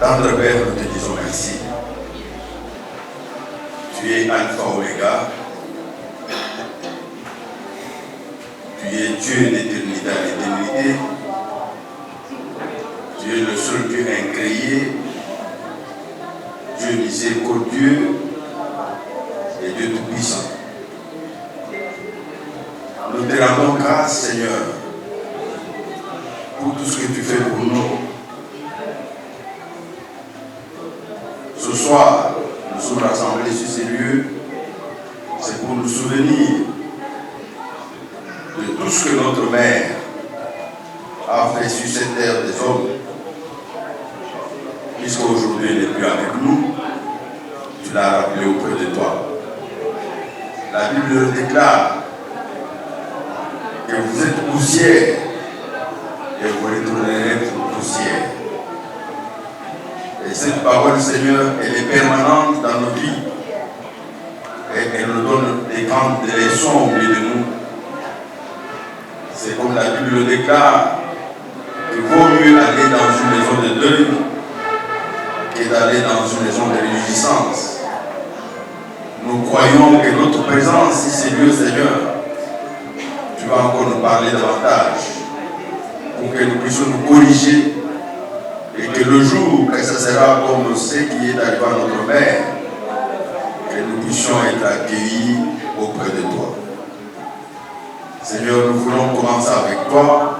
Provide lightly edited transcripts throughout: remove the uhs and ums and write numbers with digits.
Tendre Père, nous te disons merci. Tu es Alpha Omega. Tu es Dieu d'éternité à l'éternité. Tu es le seul Dieu incréé, Dieu miséricordieux et Dieu tout-puissant. Nous te rendons grâce, Seigneur, pour tout ce que tu fais pour nous. Ce soir, nous sommes rassemblés sur ces lieux, c'est pour nous souvenir de tout ce que notre mère a fait sur cette terre des hommes. Puisqu'aujourd'hui elle n'est plus avec nous, tu l'as rappelé auprès de toi. La Bible déclare que vous êtes poussière et vous retournerez poussière. Et cette parole, Seigneur, elle est permanente dans nos vies. Et elle nous donne des grandes leçons au milieu de nous. C'est comme la Bible le déclare, qu'il vaut mieux aller dans une maison de deuil que d'aller dans une maison de réjouissance. Nous croyons que notre présence ici, c'est Dieu, Seigneur. Tu vas encore nous parler davantage pour que nous puissions nous corriger et que le jour que ce sera comme ce qui est arrivé à notre mère, que nous puissions être accueillis auprès de toi. Seigneur, nous voulons commencer avec toi,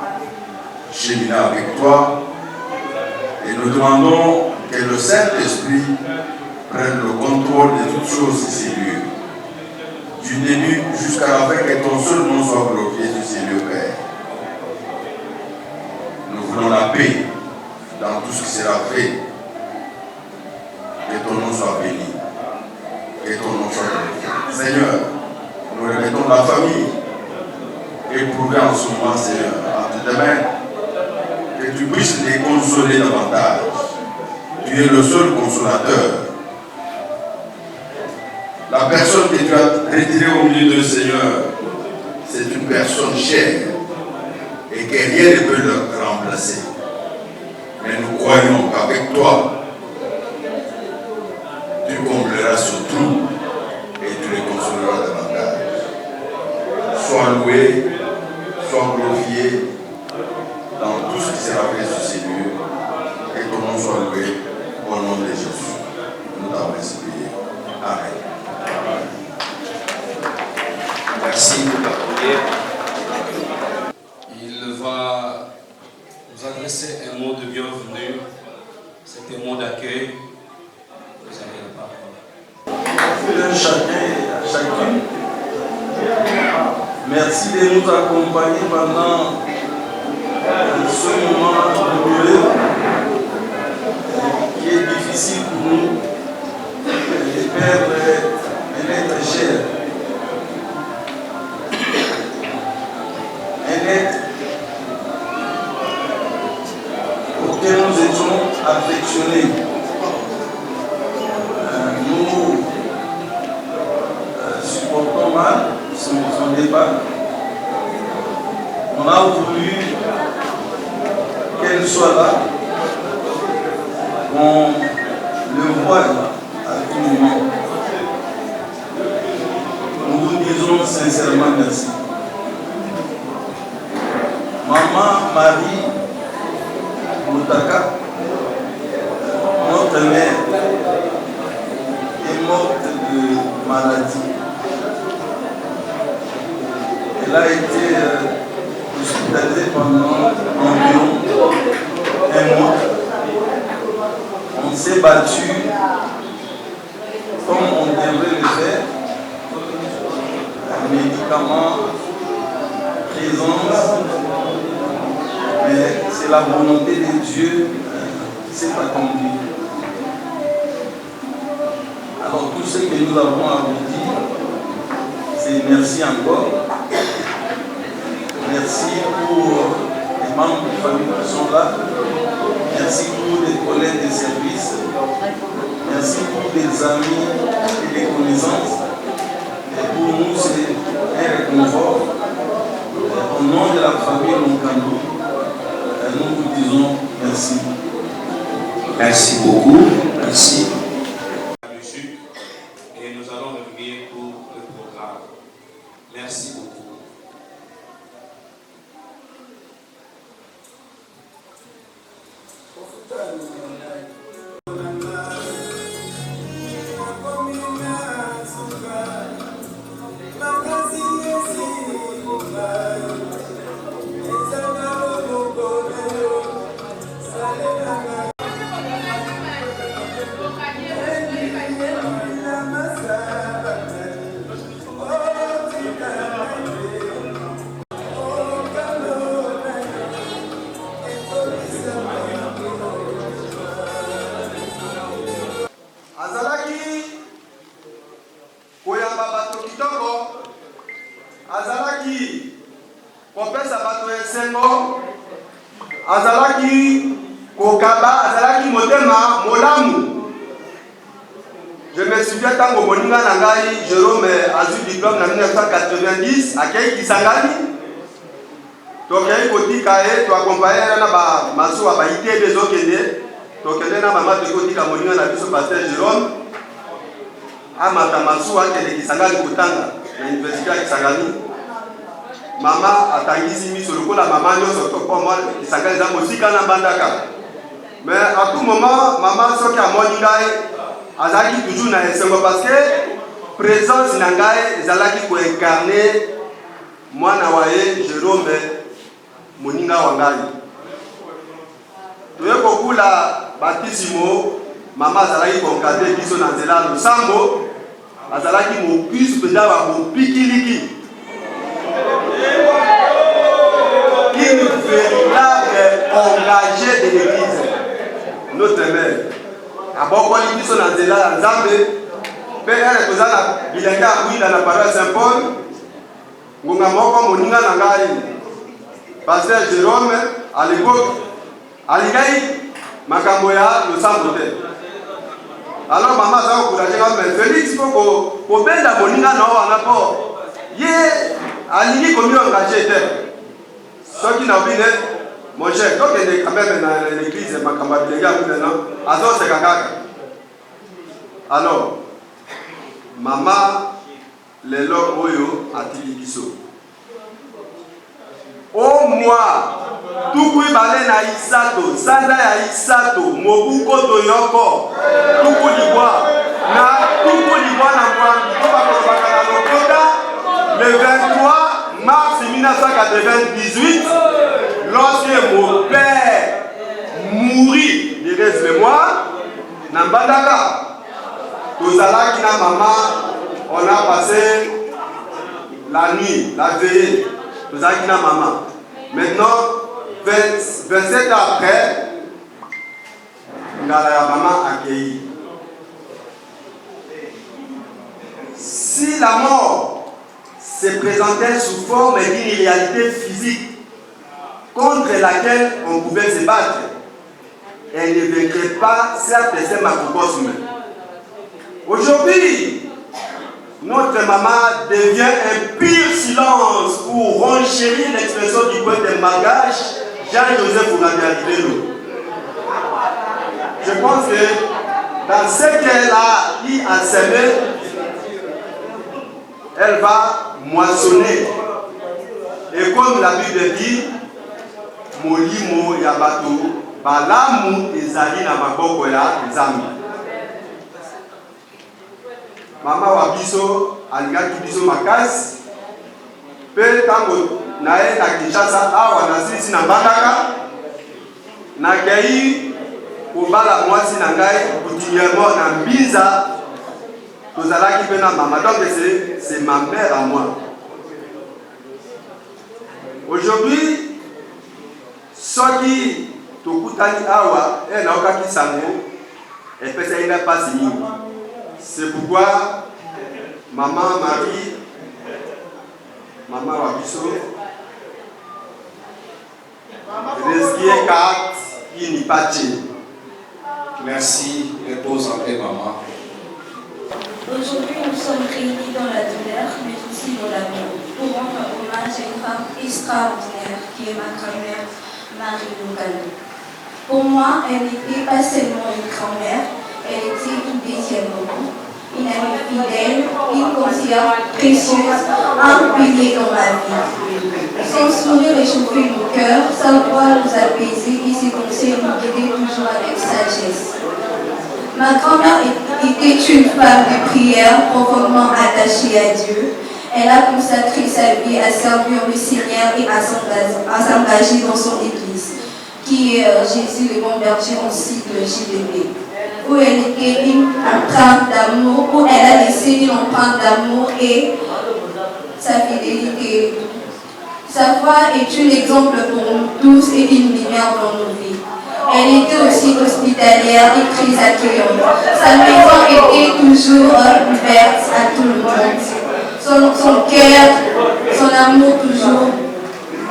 cheminer avec toi, et nous demandons que le Saint-Esprit prenne le contrôle de toutes choses sur ces lieux. Du début jusqu'à la fin, que ton seul nom soit glorifié sur ces lieux, Père. Nous voulons la paix dans tout ce qui sera fait. Que ton nom soit béni. Que ton nom soit glorifié. Seigneur, nous remettons la famille éprouvée en ce moment, Seigneur, entre tes mains. Que tu puisses les consoler davantage. Tu es le seul consolateur. La personne que tu as retirée au milieu de Seigneur, c'est une personne chère et que rien ne peut le remplacer. Mais nous croyons qu'avec toi, tu combleras sur tout et tu les consoleras davantage. Sois loué, sois glorifié dans tout ce qui sera fait sur ces lieux et que ton nom soit loué au nom de Jésus. Nous t'avons prié. Amen. Merci pour la prière. Il va nous adresser un mot de bienvenue. C'est un mot d'accueil. Vous avez la parole. Chacun et à chacune. Merci de nous accompagner pendant ce moment douloureux qui est difficile pour nous de perdre un être cher. Un être auquel nous étions affectionnés. Nous supportons mal son départ. On a voulu qu'elle soit là, qu'on le voie à tout moment. Nous vous disons sincèrement merci. Maman Marie Moutaka, notre mère, est morte de maladie. Elle a été hospitalisée pendant environ un mois. On s'est battu comme on devrait le faire. Médicaments, présence, mais c'est la volonté de Dieu qui s'est accomplie. Alors tout ce que nous avons à vous dire, c'est merci encore. Merci pour les membres de la famille qui sont là. Merci pour les collègues de service. Merci pour les amis et les connaissances. Et pour nous, c'est un réconfort. Au nom de la famille Lonkando, nous vous disons merci. Merci beaucoup. Merci. Et nous allons revenir pour le programme. Merci beaucoup. Je me souviens quand Moninga Nangai, Jérôme a eu diplôme en 1990 à Kei Kisangani. Donc il faut dire que tu accompagnes na maso a baité des autres donc il na maman de côté ka Moninga na biso pasteur Jérôme amata maso a Kei Kisangani kutanga na université ya Kisangani. Maman atangisi miso lokola maman nyonso to pour moi Kisangani za mosika na bandaka. Mais à tout moment maman soki a Moninga azalaki toujours na esengo parce que présence na ngai ezalaki ko incarner mwana waye Jérôme Moninga wa ngai. Toye kokula batisimo mama azalaki ko encadrer biso na nzela losambo azalaki mokusu mpenza wa bopikiliki. Une véritable engagé de l'église, notre mère. Abokoli biso na nzela ya Nzambe pe ere kozala bilenge akwila na paroisse Saint-Paul ngonga moko Moninga na ngai pasteur Jérôme à l'époque aligai makambo ya losambo te. Alors maman za okuraje ka mais Félix ko benda Moninga na wana po ye alingi komi engagé te soki na bine mon cher, donc il est quand même dans l'église, ma camarade, les gars, alors c'est caca. Alors, maman, les lots oyo a tilikiso. Au mois, tout kui balé na isato, sanda ya isato, mobuko toyoko, tout kui liboa, na tout kui liboa na mwambi, tout va le 23 mars 1998. Lorsque mon père mourit, il reste mémoire, dans Bandaka, Tozala qui na maman, on a passé la nuit, la veillée, Tozala qui na maman. Maintenant, 27 ans après, la maman accueillie. Si la mort se présentait sous forme d'une réalité physique, contre laquelle on pouvait se battre, elle ne vaincrait pas certes ces macrocosmes. Aujourd'hui, notre maman devient un pur silence pour renchérir l'expression du poète de Malgache, Jean-Joseph Bourgabiadilelo. Je pense que dans ce qu'elle a y enseigné, elle va moissonner. Et comme la Bible dit, molimo ya bato balamu ezali na maboko ya Nzambe. Mama wa biso alingaki biso makasi pe tango naye na Kinshasa awa na sisi na Mbandaka na kei kobala mwasi na ngai continuellement na Mbinza tozalaki pe na mama. Donc c'est ma mère à moi. Aujourd'hui soki tokutani awa na okaki sango epesa ina pasi mingi. C'est pourquoi maman Marie, maman Wabiso, risquer carte inipache. Merci, repose en paix, maman. Aujourd'hui, nous sommes réunis dans la douleur, mais aussi dans l'amour, pour rendre hommage à une femme extraordinaire qui est ma grand-mère, Marie Lugano. Pour moi, elle n'était pas seulement une grand-mère, elle était une deuxième maman, une amie fidèle, une conseillère précieuse, un pilier dans ma vie. Son sourire réchauffait mon cœur, sa voix nous apaisait et ses conseils nous guidaient toujours avec sagesse. Ma grand-mère était une femme de prière profondément attachée à Dieu. Elle a consacré sa vie à servir le Seigneur et à s'engager dans son église, qui est Jésus le bon berger en cycle JDB, où elle était une empreinte d'amour, où elle a laissé une empreinte d'amour et sa fidélité. Sa voix est un exemple pour nous tous et une lumière dans nos vies. Elle était aussi hospitalière et très accueillante. Sa maison était toujours ouverte à tout le monde. Son cœur, son amour toujours.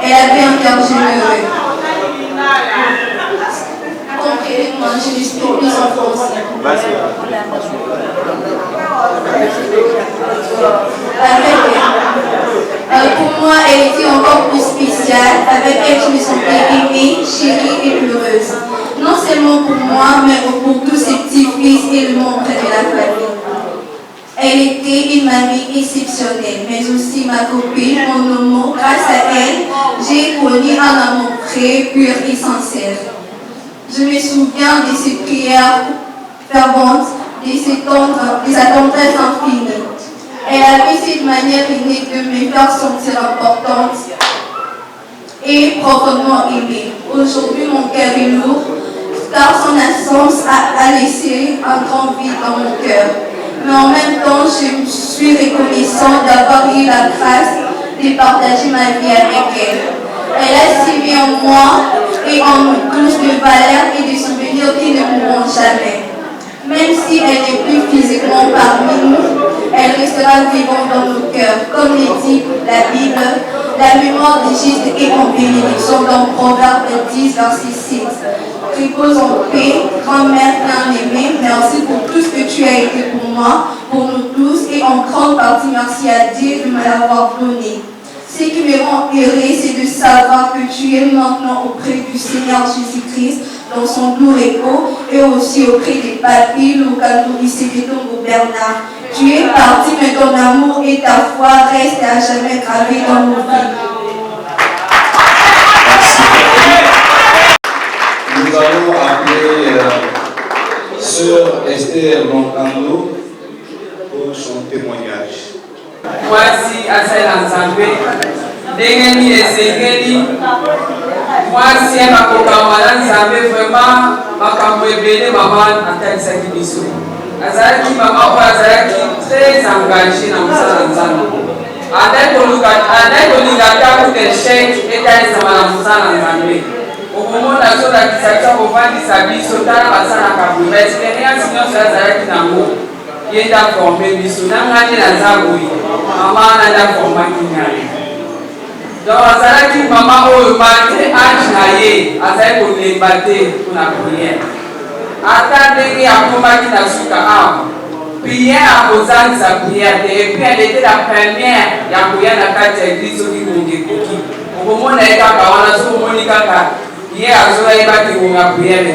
Elle avait un cœur généreux. Comprenez-moi, je l'explique plus en français. Pour moi, elle était encore plus spéciale. Avec elle, je me sentais aimée, chérie et heureuse. Non seulement pour moi, mais pour tous ses petits-fils et le membre de la famille. Elle était une mamie exceptionnelle, mais aussi ma copine, mon amour. Grâce à elle, j'ai connu un amour vrai, pur et sincère. Je me souviens de ses prières ferventes, de sa tendresse infinie. Elle avait cette manière innée de me faire sentir importante et profondément aimée. Aujourd'hui, mon cœur est lourd, car son absence a laissé un grand vide dans mon cœur. Mais en même temps, je suis reconnaissante d'avoir eu la grâce de partager ma vie avec elle. Elle a sémé en moi et en nous tous de valeurs et de souvenirs qui ne mourront jamais. Même si elle n'est plus physiquement parmi nous, elle restera vivante dans nos cœurs. Comme le dit la Bible, la mémoire des justes est en bénédiction dans Proverbe 10, verset 6. Repose en paix, grand-mère bien-aimée, merci pour tout ce que tu as été pour moi, pour nous tous, et en grande partie merci à Dieu de me l'avoir donné. Ce qui me rend heureux, c'est de savoir que tu es maintenant auprès du Seigneur Jésus-Christ dans son doux repos et aussi auprès des papis, Lucando et Bernard. Tu es parti, mais ton amour et ta foi restent à jamais gravés dans nos vies. Nous allons appeler Sœur Esther Moncando pour son témoignage. Voici Asel Nzambe, Dengeni Esengeli, voici Makokamala Nzambe, vraiment, Makambo Ebele, maman, Ataisaki Biso. Azalaki, maman, Azalaki, très engagée dans Moussa Nzambe. Adai Kolingata, pour des chèques, et Taïsama Moussa Nzambe. Au moment où la zone d'acquisition, au vent de sa vie, Sotana Bassana Kabou, mais l'expérience, sinon, c'est Azalaki Nango. Il est formé, Biso, Nangani Nazaboui. Maman n'a formé Kinyari. Donc, Azalaki, maman, au matin, Anjnaye, Azalaki, pour les battre pour la prière. Attendez, à combattre la souka. Prière à Ozan, sa prière. Et puis, elle était la première, il y a prière dans la carte d'église qui est cookie. Au moment où elle est à Monica, hier, elle a prière.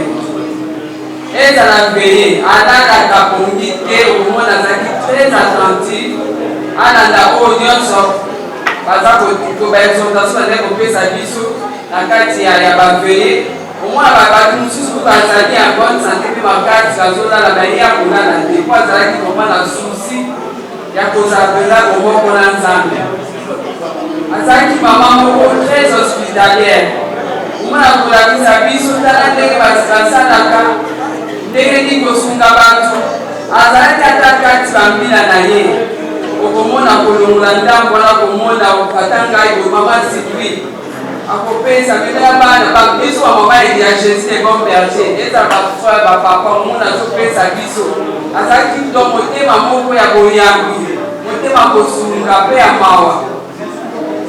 Et ça l'a veillé. Anna a répondu au moment où elle est très attentive. Anna a audience. Par exemple, pour l'exhortation, elle a coupé sa biseau. La carte, il y a veillé. Au moins, elle a battu pour qu'elle en bonne santé. Puis ma carte, la zone à la manière qu'on a la dépense, elle a dit comment la souci. Il y a cause à là au moment qu'on a ensemble. Azaki maman très hospitalière. Au moins, elle a vu sa biseau. Elle a dit que ça ndenge kosunga bantu azalaki ata kati bambila na ye okomona kolongola ndambo wana komona ata ngai mama Sylvie akopesa mbele ya bana babiso wa mama ya Jésus le bon berger eza bafrère bapapa omona azopesa biso azalaki to motema moko ya boyambi motema kosunga mpe ya mawa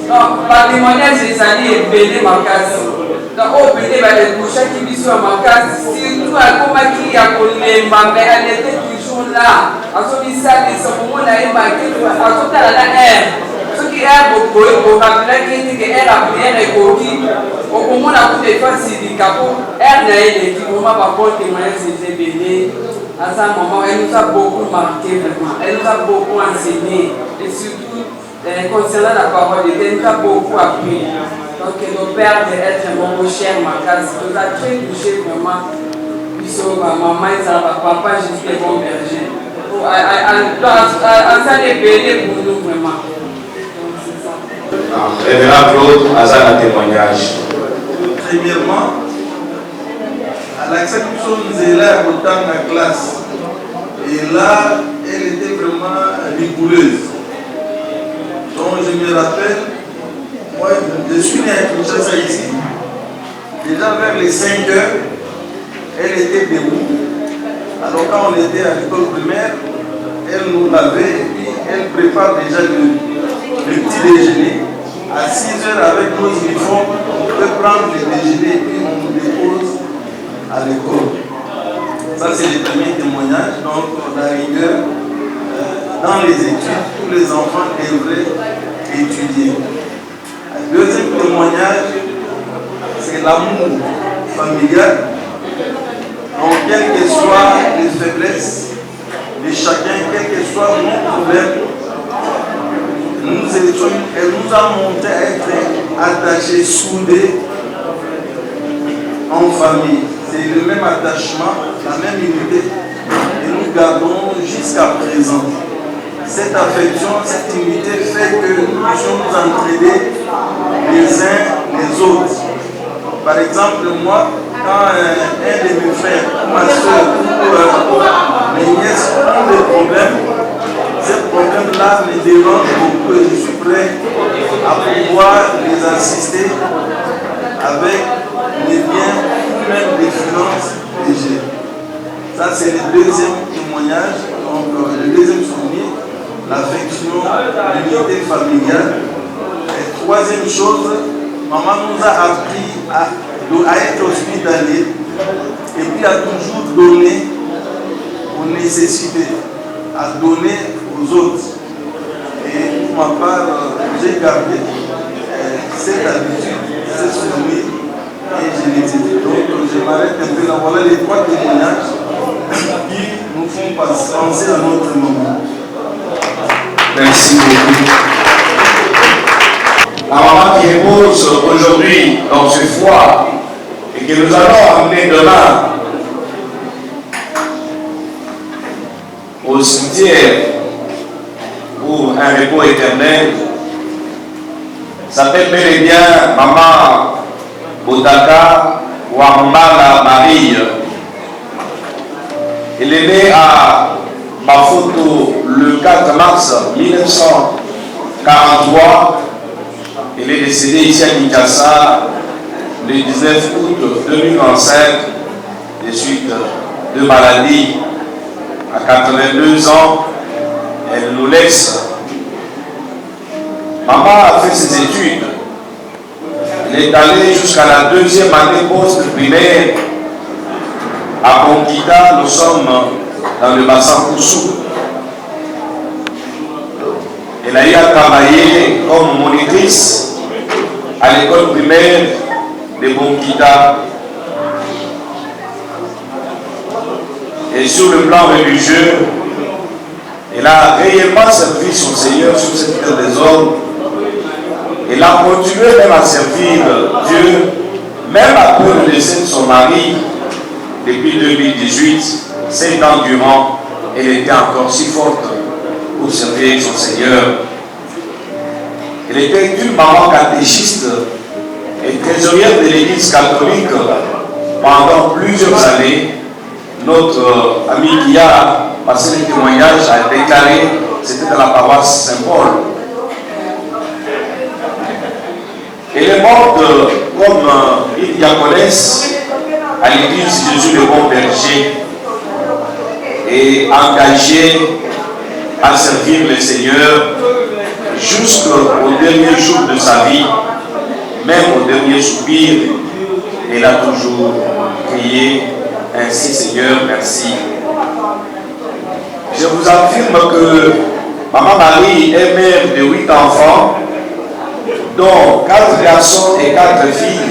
donc batémoignage ezali ebele makasi donc oyo pene balekouchaki biso ya makasi surtout akomaki ya kolemba mais elle était toujours là azobisalisa komona ye makili azotala na aire soki aire bokoye borapelaki ete ke aire ya priere ekoki okomona des fois, c'est des capots. Elle n'a eu des moments, par contre, témoignage, c'était béni. À ce moment, elle nous a beaucoup marqué, vraiment. Elle nous a beaucoup enseigné. Et surtout, concernant la parole de Dieu, elle nous a beaucoup appris. Donc, nos pères d'être mon cher, ma case, nous a très touché, vraiment. Ils sont ma maman, ils sont ma papa, juste des bons bergers. Ça les béni pour nous, vraiment. Révérend Claude, Azan un témoignage. Premièrement, à l'acceptation nous est là au temps de la classe. Et là, elle était vraiment rigoureuse. Donc je me rappelle, moi je suis né à Kinshasa ici. Déjà vers les 5 heures, elle était debout. Alors quand on était à l'école primaire, elle nous lavait et puis elle prépare déjà le petit déjeuner. À 6 heures avec nos uniformes, on peut prendre le déjeuner et puis on nous dépose à l'école. Ça c'est le premier témoignage. Donc la rigueur dans les études, tous les enfants devraient étudier. Le deuxième témoignage, c'est l'amour familial. Donc quelles que soient les faiblesses de chacun, quel que soit nos problèmes, elle nous a montré à être attachés, soudés en famille. C'est le même attachement, la même unité et nous gardons jusqu'à présent. Cette affection, cette unité fait que nous puissions nous entraider les uns les autres. Par exemple, moi, quand un de mes frères, ma soeur, ou mes nièces ont des problèmes, ces problèmes-là me dérangent beaucoup et je suis prêt à pouvoir les assister avec les biens ou même des finances que j'ai. Ça, c'est le deuxième témoignage, donc le deuxième souvenir, l'affection, l'unité familiale. Et troisième chose, maman nous a appris à être hospitalier et puis à toujours donner aux nécessités, à donner aux autres. Et pour ma part, j'ai gardé cette habitude, ce souvenir et je l'ai dit. Donc je m'arrête un peu là. Voilà les trois témoignages qui nous font penser à notre moment. Merci beaucoup. La maman qui repose aujourd'hui dans ce foie et que nous allons amener demain au cimetière pour un repos éternel s'appelle bel et bien Maman Botaka Wambala Marie. Elle est née à Bafoto le 4 mars 1943. Elle est décédée ici à Kinshasa le 19 août 2025 des suites de maladie. À 82 ans, elle nous laisse. Maman a fait ses études. Elle est allée jusqu'à la 2e année post-primaire. À Bonkita, nous sommes dans le bassin Koussou. Elle a eu à travailler comme monitrice à l'école primaire de Bonkita. Et sur le plan religieux, elle a réellement servi son Seigneur sur cette terre des hommes. Elle a continué même à servir Dieu, même après le décès de son mari, depuis 2018, 7 ans durant, elle était encore si forte pour servir son Seigneur. Elle était une maman catéchiste et trésorière de l'Église catholique pendant plusieurs années. Notre ami qui a passé le témoignage a déclaré, c'était dans la paroisse Saint-Paul. Elle est morte comme une diaconesse à l'église Jésus le Bon Berger et engagée à servir le Seigneur jusqu'au dernier jour de sa vie, même au dernier soupir. Elle a toujours crié ainsi: Seigneur, merci. Je vous affirme que Maman Marie est mère de 8 enfants, dont 4 garçons et 4 filles.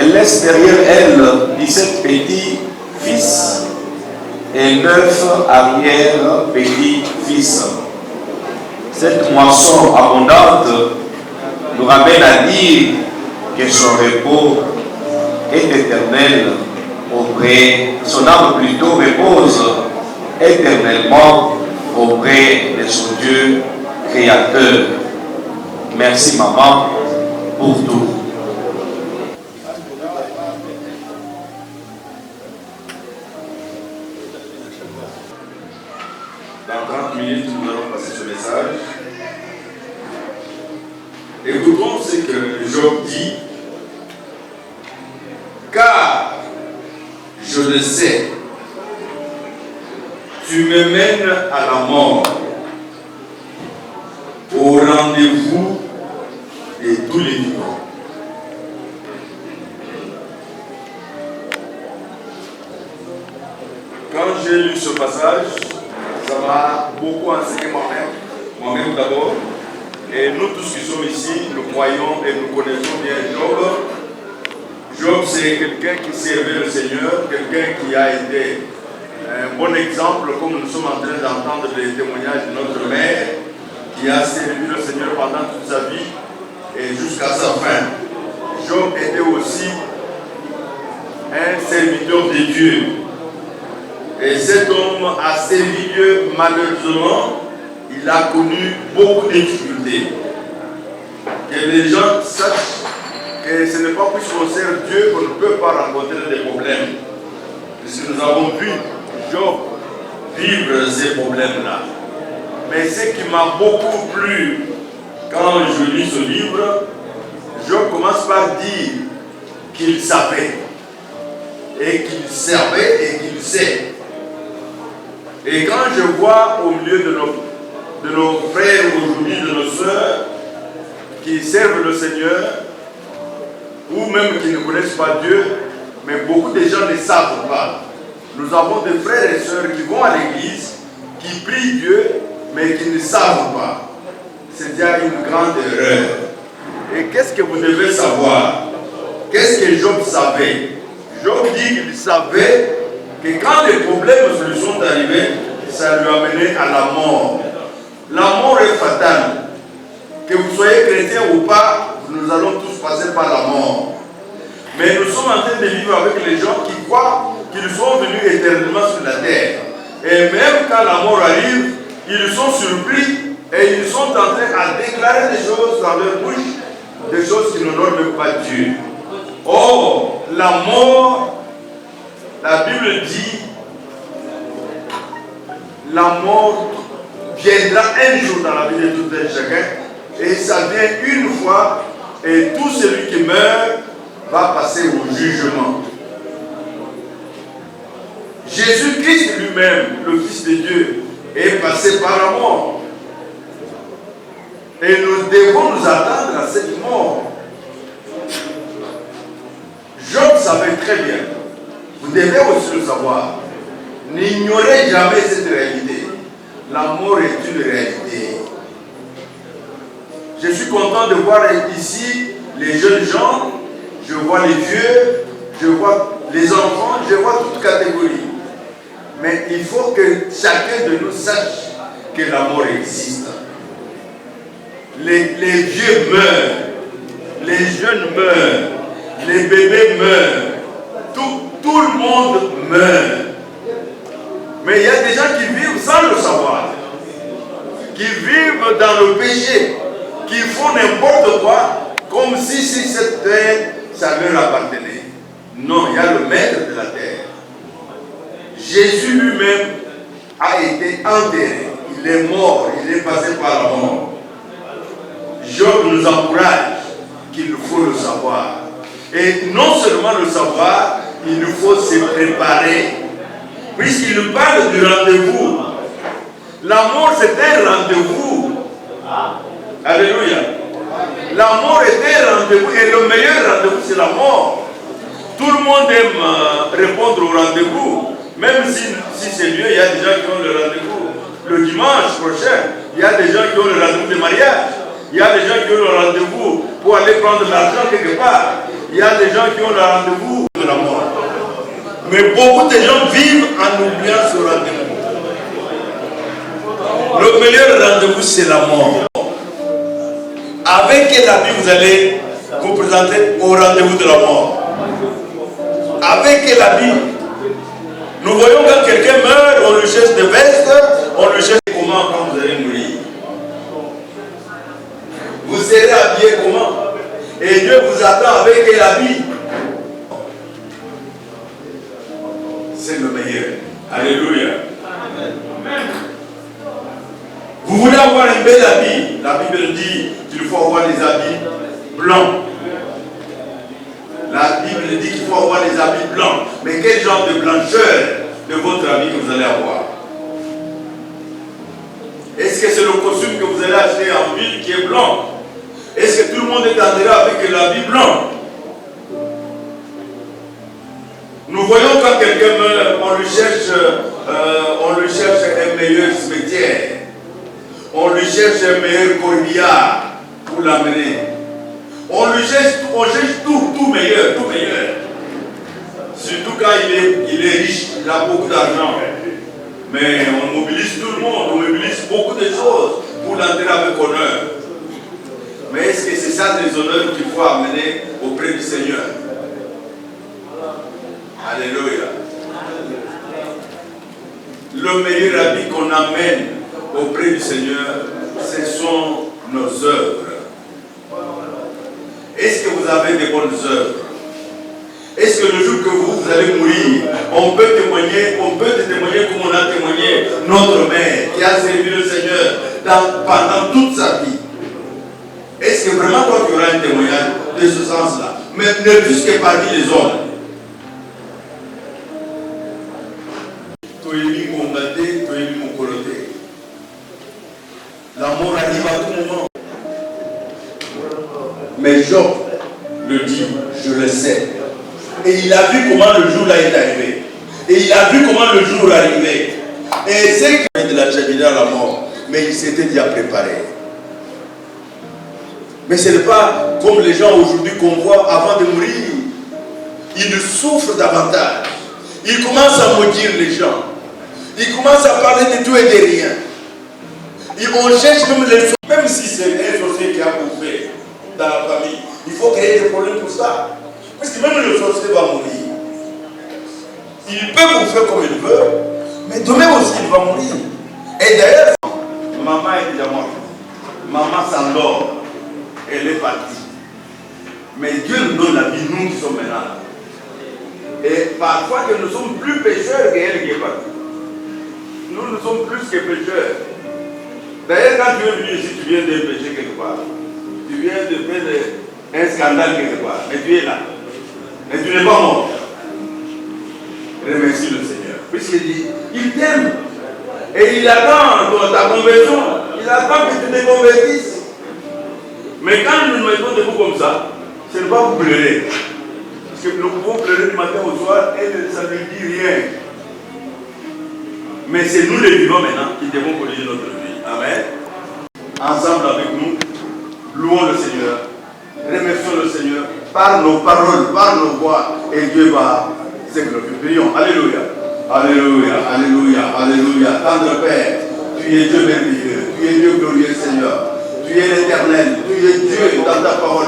elle laisse derrière elle 17 petits-fils et 9 arrière-petits-fils. Cette moisson abondante nous ramène à dire que son repos est éternel auprès, son âme plutôt repose éternellement auprès de son Dieu créateur. Merci maman pour tout. Dans 30 minutes, nous allons passer ce message. Écoutons ce que Job dit. Car je le sais, tu me mènes à la mort, au rendez-vous de tous les vivants. Quand j'ai lu ce passage, ça m'a beaucoup enseigné moi-même d'abord. Et nous tous qui sommes ici, nous croyons et nous connaissons bien Job. Job, c'est quelqu'un qui servait le Seigneur, quelqu'un qui a été un bon exemple, comme nous sommes en train d'entendre les témoignages de notre mère, qui a servi le Seigneur pendant toute sa vie et jusqu'à sa fin. Job était aussi un serviteur de Dieu. Et cet homme a servi Dieu, malheureusement, il a connu beaucoup de difficultés. Que les gens sachent que ce n'est pas puisqu'on sert Dieu qu'on ne peut pas rencontrer des problèmes. Puisque nous avons vu Job vivre ces problèmes-là. Mais ce qui m'a beaucoup plu quand je lis ce livre, Job commence par dire qu'il savait, et qu'il servait, et qu'il sait. Et quand je vois au milieu de nos frères aujourd'hui, de nos sœurs, qui servent le Seigneur, ou même qui ne connaissent pas Dieu, mais beaucoup de gens ne savent pas. Nous avons des frères et sœurs qui vont à l'église, qui prient Dieu, mais qui ne savent pas. C'est déjà une grande erreur. Et qu'est-ce que vous devez savoir? Qu'est-ce que Job savait? Job dit qu'il savait que quand les problèmes lui sont arrivés, ça lui a mené à la mort. La mort est fatale. Que vous soyez chrétien ou pas, nous allons tous passer par la mort. Mais nous sommes en train de vivre avec les gens qui croient qu'ils sont venus éternellement sur la terre. Et même quand la mort arrive, ils sont surpris et ils sont en train de déclarer des choses dans leur bouche, des choses qui n'honorent même pas Dieu. Or, la mort, la Bible dit, la mort viendra un jour dans la vie de tout un chacun, et ça vient une fois, et tout celui qui meurt va passer au jugement. Jésus-Christ lui-même, le Fils de Dieu, est passé par la mort. Et nous devons nous attendre à cette mort. Job savait très bien, vous devez aussi le savoir, n'ignorez jamais cette réalité. La mort est une réalité. Je suis content de voir ici les jeunes gens, je vois les vieux, je vois les enfants, je vois toutes catégories. Mais il faut que chacun de nous sache que la mort existe. Les vieux meurent, les jeunes meurent, les bébés meurent, tout le monde meurt. Mais il y a des gens qui vivent sans le savoir, qui vivent dans le péché, qui font n'importe quoi, comme si cette terre, ça leur appartenait. Non, il y a le maître de la terre. Jésus lui-même a été enterré, il est mort, il est passé par la mort. Job nous encourage qu'il faut le savoir. Et non seulement le savoir, il nous faut se préparer. Puisqu'il parle du rendez-vous. La mort, c'est un rendez-vous. Alléluia. La mort est un rendez-vous. Et le meilleur rendez-vous, c'est la mort. Tout le monde aime répondre au rendez-vous. Même si c'est mieux, il y a des gens qui ont le rendez-vous. Le dimanche prochain, il y a des gens qui ont le rendez-vous de mariage. Il y a des gens qui ont le rendez-vous pour aller prendre l'argent quelque part. Il y a des gens qui ont le rendez-vous de la mort. Mais beaucoup de gens vivent en oubliant ce rendez-vous. Le meilleur rendez-vous, c'est la mort. Avec quel habit vous allez vous présenter au rendez-vous de la mort? Avec quel habit? Nous voyons quand quelqu'un meurt, on lui cherche des vestes, on lui cherche comment quand vous allez mourir. Vous serez habillé comment? Et Dieu vous attend avec quel habit? C'est le meilleur. Alléluia. Vous voulez avoir un bel habit? La Bible dit qu'il faut avoir des habits blancs. La Bible dit qu'il faut avoir des habits blancs. Mais quel genre de blancheur de votre habit que vous allez avoir? Est-ce que c'est le costume que vous allez acheter en ville qui est blanc? Est-ce que tout le monde est enterré avec l'habit blanc? Nous voyons quand quelqu'un meurt, on lui cherche un meilleur cimetière. On lui cherche un meilleur corbillard pour l'amener. On cherche tout meilleur, tout meilleur. Surtout quand il est riche, il a beaucoup d'argent. Mais on mobilise tout le monde, on mobilise beaucoup de choses pour l'enterrer avec honneur. Mais est-ce que c'est ça les honneurs qu'il faut amener auprès du Seigneur? Alléluia. Le meilleur habit qu'on amène auprès du Seigneur, ce sont nos œuvres. Est-ce que vous avez des bonnes œuvres? Est-ce que le jour que vous allez mourir, on peut te témoigner comme on a témoigné notre mère qui a servi le Seigneur pendant toute sa vie? Est-ce que vraiment toi tu auras un témoignage de ce sens-là? Mais ne plus que parmi les hommes. La mort arrive à tout moment. Mais Job le dit, je le sais. Et il a vu comment le jour là est arrivé. Et il a vu comment le jour est arrivé. Et c'est que de la cheminer à la mort. Mais il s'était déjà préparé. Mais ce n'est pas comme les gens aujourd'hui qu'on voit avant de mourir. Ils souffrent davantage. Ils commencent à maudire les gens. Ils commencent à parler de tout et de rien. On cherche même les choses. Même si c'est un sorcier qui a bouffé dans la famille, il faut créer des problèmes pour ça. Parce que même le sorcier va mourir. Il peut bouffer comme il veut, mais demain aussi il va mourir. Et d'ailleurs, maman est déjà morte. Maman s'endort. Elle est partie. Mais Dieu nous donne la vie, nous qui sommes maintenant là. Et parfois que nous sommes plus pécheurs qu'elle qui est partie. Nous sommes plus que pécheurs. D'ailleurs, quand tu es venu ici, tu viens de pécher quelque part. Tu viens de faire un scandale quelque part. Mais tu es là. Mais tu n'es pas mort. Remercie le Seigneur. Puisqu'il dit, il t'aime. Et il attend ta conversion. Il attend que tu te convertisses. Mais quand nous nous mettons debout comme ça, ce n'est pas vous pleurer. Parce que nous pouvons pleurer du matin au soir et ça ne dit rien. Mais c'est nous les vivants maintenant qui devons corriger notre vie. Amen. Ensemble avec nous, louons le Seigneur, remercions le Seigneur par nos paroles, par nos voix, et Dieu va se glorifier. Prions. Alléluia. Alléluia. Alléluia. Alléluia. Tendre Père, tu es Dieu merveilleux, tu es Dieu glorieux Seigneur, tu es l'éternel, tu es Dieu dans ta parole,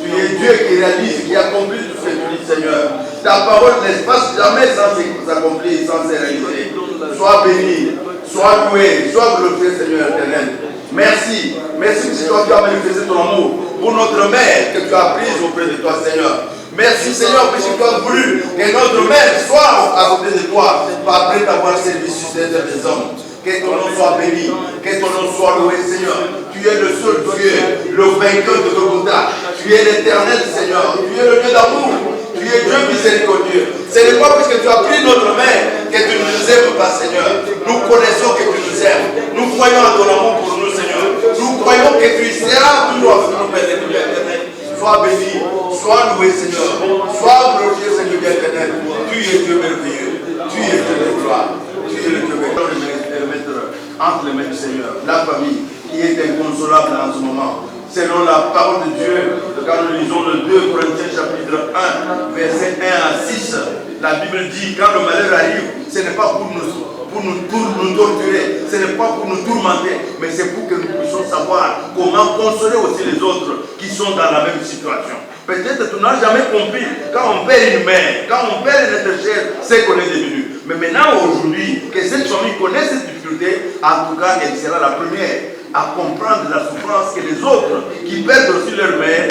tu es Dieu qui réalise, qui accomplit tout ce que tu dis Seigneur. Ta parole ne passe jamais sans s'accomplir, sans se réaliser. Sois béni, sois loué, sois glorifié Seigneur éternel. Merci, merci que toi tu as manifesté ton amour pour notre mère que tu as prise auprès de toi Seigneur. Merci Seigneur parce que tu as voulu que notre mère soit à côté de toi après t'avoir servi sur cette terre des hommes. Que ton nom soit béni, que ton nom soit loué Seigneur. Tu es le seul Dieu, le vainqueur de Golgotha. Tu es l'éternel Seigneur, tu es le Dieu d'amour. Tu es Dieu miséricordieux. Ce n'est pas parce que tu as pris notre main que tu ne nous aimes pas, Seigneur. Nous connaissons que tu nous aimes. Nous croyons à ton amour pour nous, Seigneur. Nous croyons que tu seras toujours avec nous, Père éternel. Sois béni, sois loué, Seigneur. Sois glorifié, Seigneur éternel. Tu es Dieu merveilleux. Tu es Dieu de gloire. Tu es le Dieu merveilleux. Mettre entre les mains du Seigneur la famille qui est inconsolable en ce moment. Selon la parole de Dieu, quand nous lisons le 2 Corinthiens chapitre chapitre 1, verset 1 à 6, la Bible dit, quand le malheur arrive, ce n'est pas pour nous torturer, ce n'est pas pour nous tourmenter, mais c'est pour que nous puissions savoir comment consoler aussi les autres qui sont dans la même situation. Peut-être tu n'as jamais compris, quand on perd une mère, quand on perd notre chair, c'est qu'on est devenu. Mais maintenant, aujourd'hui, que cette famille connaisse cette difficulté, en tout cas, elle sera la première à comprendre la souffrance que les autres qui perdent aussi leur mère,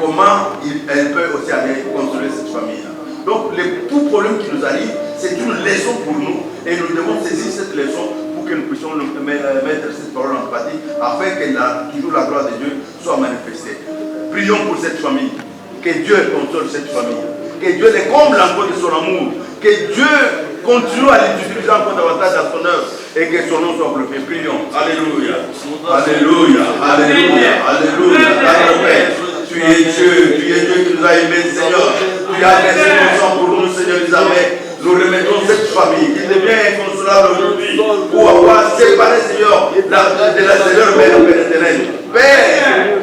comment elle peut aussi aller consoler cette famille. Donc, tout problème qui nous arrive, c'est une leçon pour nous et nous devons saisir cette leçon pour que nous puissions mettre cette parole en pratique afin que toujours la gloire de Dieu soit manifestée. Prions pour cette famille, que Dieu console cette famille, que Dieu les comble encore de son amour, que Dieu continue à les utiliser encore davantage dans son œuvre et que son nom soit glorifié. Prions. Alléluia. Alléluia. Alléluia. Alléluia. Père, tu es Dieu qui nous a aimés, Seigneur. Tu as laissé ton sang pour nous, Seigneur des armées. Nous remettons cette famille qui devient inconsolable aujourd'hui pour avoir séparé, Seigneur, de leur mère éternelle. Père,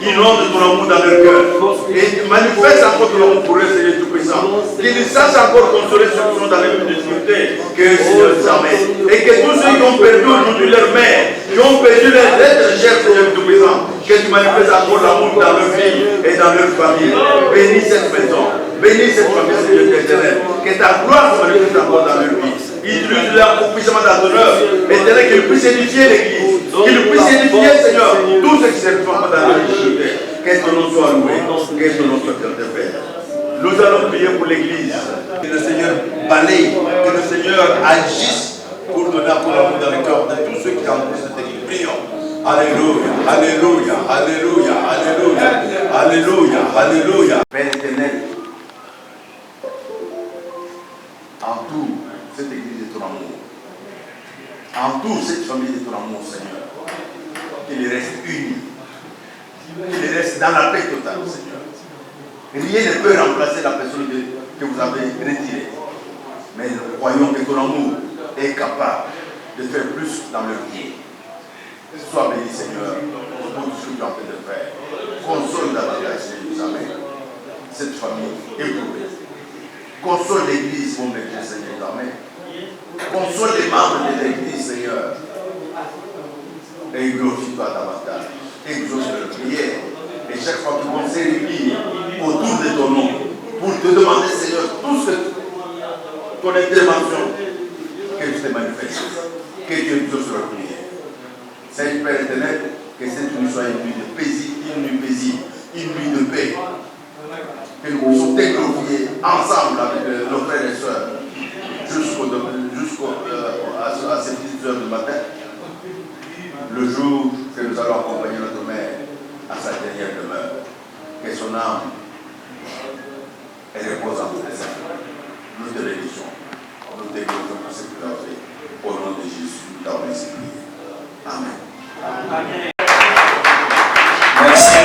inonde ton amour dans leur cœur et manifeste encore ton amour pour eux, Seigneur Tout-Puissant. Qu'ils sachent encore consoler ceux qui sont dans les mêmes difficultés que Seigneur des armées. Et que tous ceux qui ont perdu aujourd'hui leur mère, qui ont perdu leur être cher, Seigneur Tout-Puissant, que tu manifestes encore l'amour dans leur vie et dans leur famille. Bénis cette maison. Bénis cette famille, Seigneur éternel. Que ta gloire se manifeste encore dans leur vie. Utilise-la puissamment dans ton œuvre. Éternel, qu'il puisse édifier l'église. Qu'il puisse édifier, Seigneur, tous ceux qui se transforment dans la difficulté. Que ton nom soit loué. Que ton nom soit de Père. Nous allons prier pour l'église. Que le Seigneur balaye. Que le Seigneur agisse pour donner un l'amour dans le cœur de tous ceux qui entourent cette église. Prions. Alléluia, alléluia, alléluia, alléluia, alléluia, alléluia. Père éternel, entoure cette église de ton amour. Entoure cette famille de ton amour, Seigneur. Qu'il reste unis. Qu'il reste dans la paix totale, Seigneur. Rien ne peut remplacer la personne que vous avez retirée. Mais nous croyons que ton amour est capable de faire plus dans leur vie. Sois béni, Seigneur, pour tout ce que tu es en train de faire. Console davantage, Seigneur, cette famille éprouvée. Console l'église, mon Dieu, Seigneur, amen. Console les membres de l'église, Seigneur. Et glorifie-toi davantage. Exauce leur prière. Et chaque fois qu'ils vont se réunir autour de ton nom, pour te demander, Seigneur, tout ce que ton intervention, que tu te manifestes, que tu exauces leur prière. Seigneur Père éternel, que cette nuit soit une nuit de paisible, une nuit de paix. Que nous puissions te glorifier ensemble avec nos frères et sœurs à ces petites heures du matin, le jour que nous allons accompagner notre mère à sa dernière demeure. Que son âme repose en paix. Nous te bénissons, nous te glorifions pour ce que tu as fait. Au nom de Jésus, nous t'avons ainsi prié. Amen. Amen. Merci.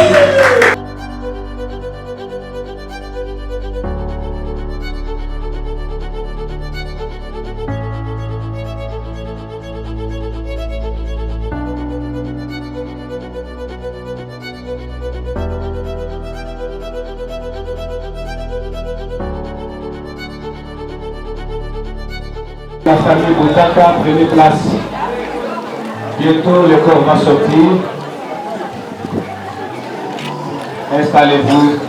La famille Boutaka, prenez place. Bientôt le corps va sortir. Installez-vous.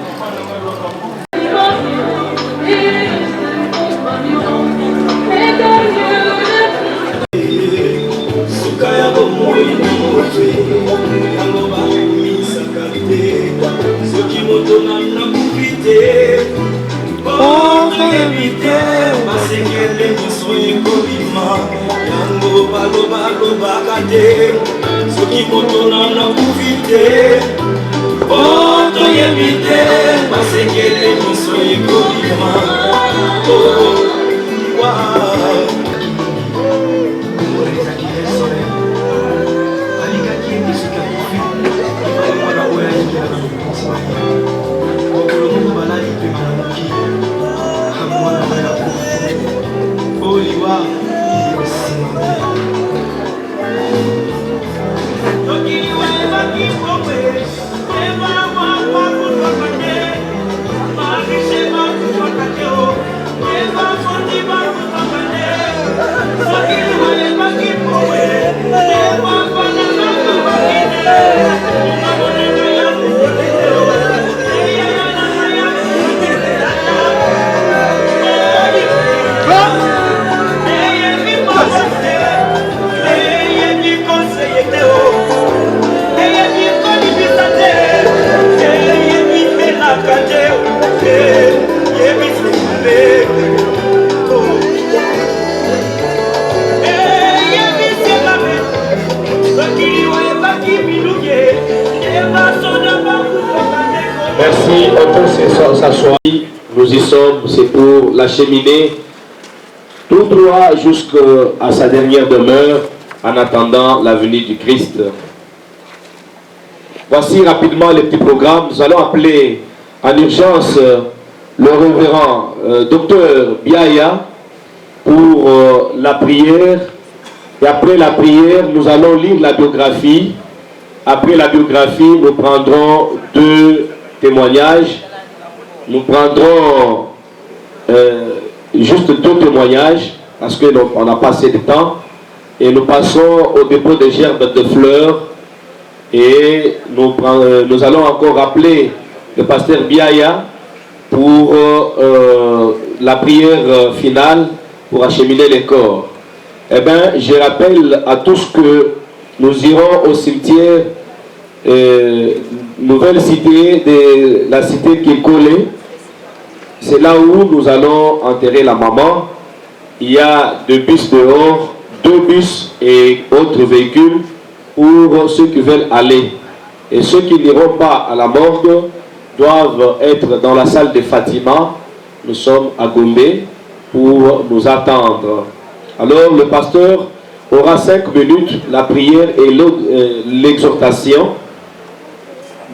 Soki moto na kufite Oto yebite Masekele miso ekobima s'asseoir. Nous y sommes, c'est pour l'acheminer tout droit jusqu'à sa dernière demeure en attendant la venue du Christ. Voici rapidement les petits programmes. Nous allons appeler en urgence le révérend docteur Biaya pour la prière. Et après la prière, nous allons lire la biographie. Après la biographie, nous prendrons 2 témoignages. Nous prendrons juste 2 témoignages parce qu'on n'a pas assez de temps. Et nous passons au dépôt des gerbes de fleurs. Et nous allons encore rappeler le pasteur Biaya pour la prière finale pour acheminer les corps. Eh bien, je rappelle à tous que nous irons au cimetière nouvelle cité de la cité Kikole. C'est là où nous allons enterrer la maman. Il y a 2 bus dehors, 2 bus et autres véhicules pour ceux qui veulent aller. Et ceux qui n'iront pas à la morgue doivent être dans la salle de Fatima. Nous sommes à Gombe pour nous attendre. Alors le pasteur aura 5 minutes, la prière et l'exhortation.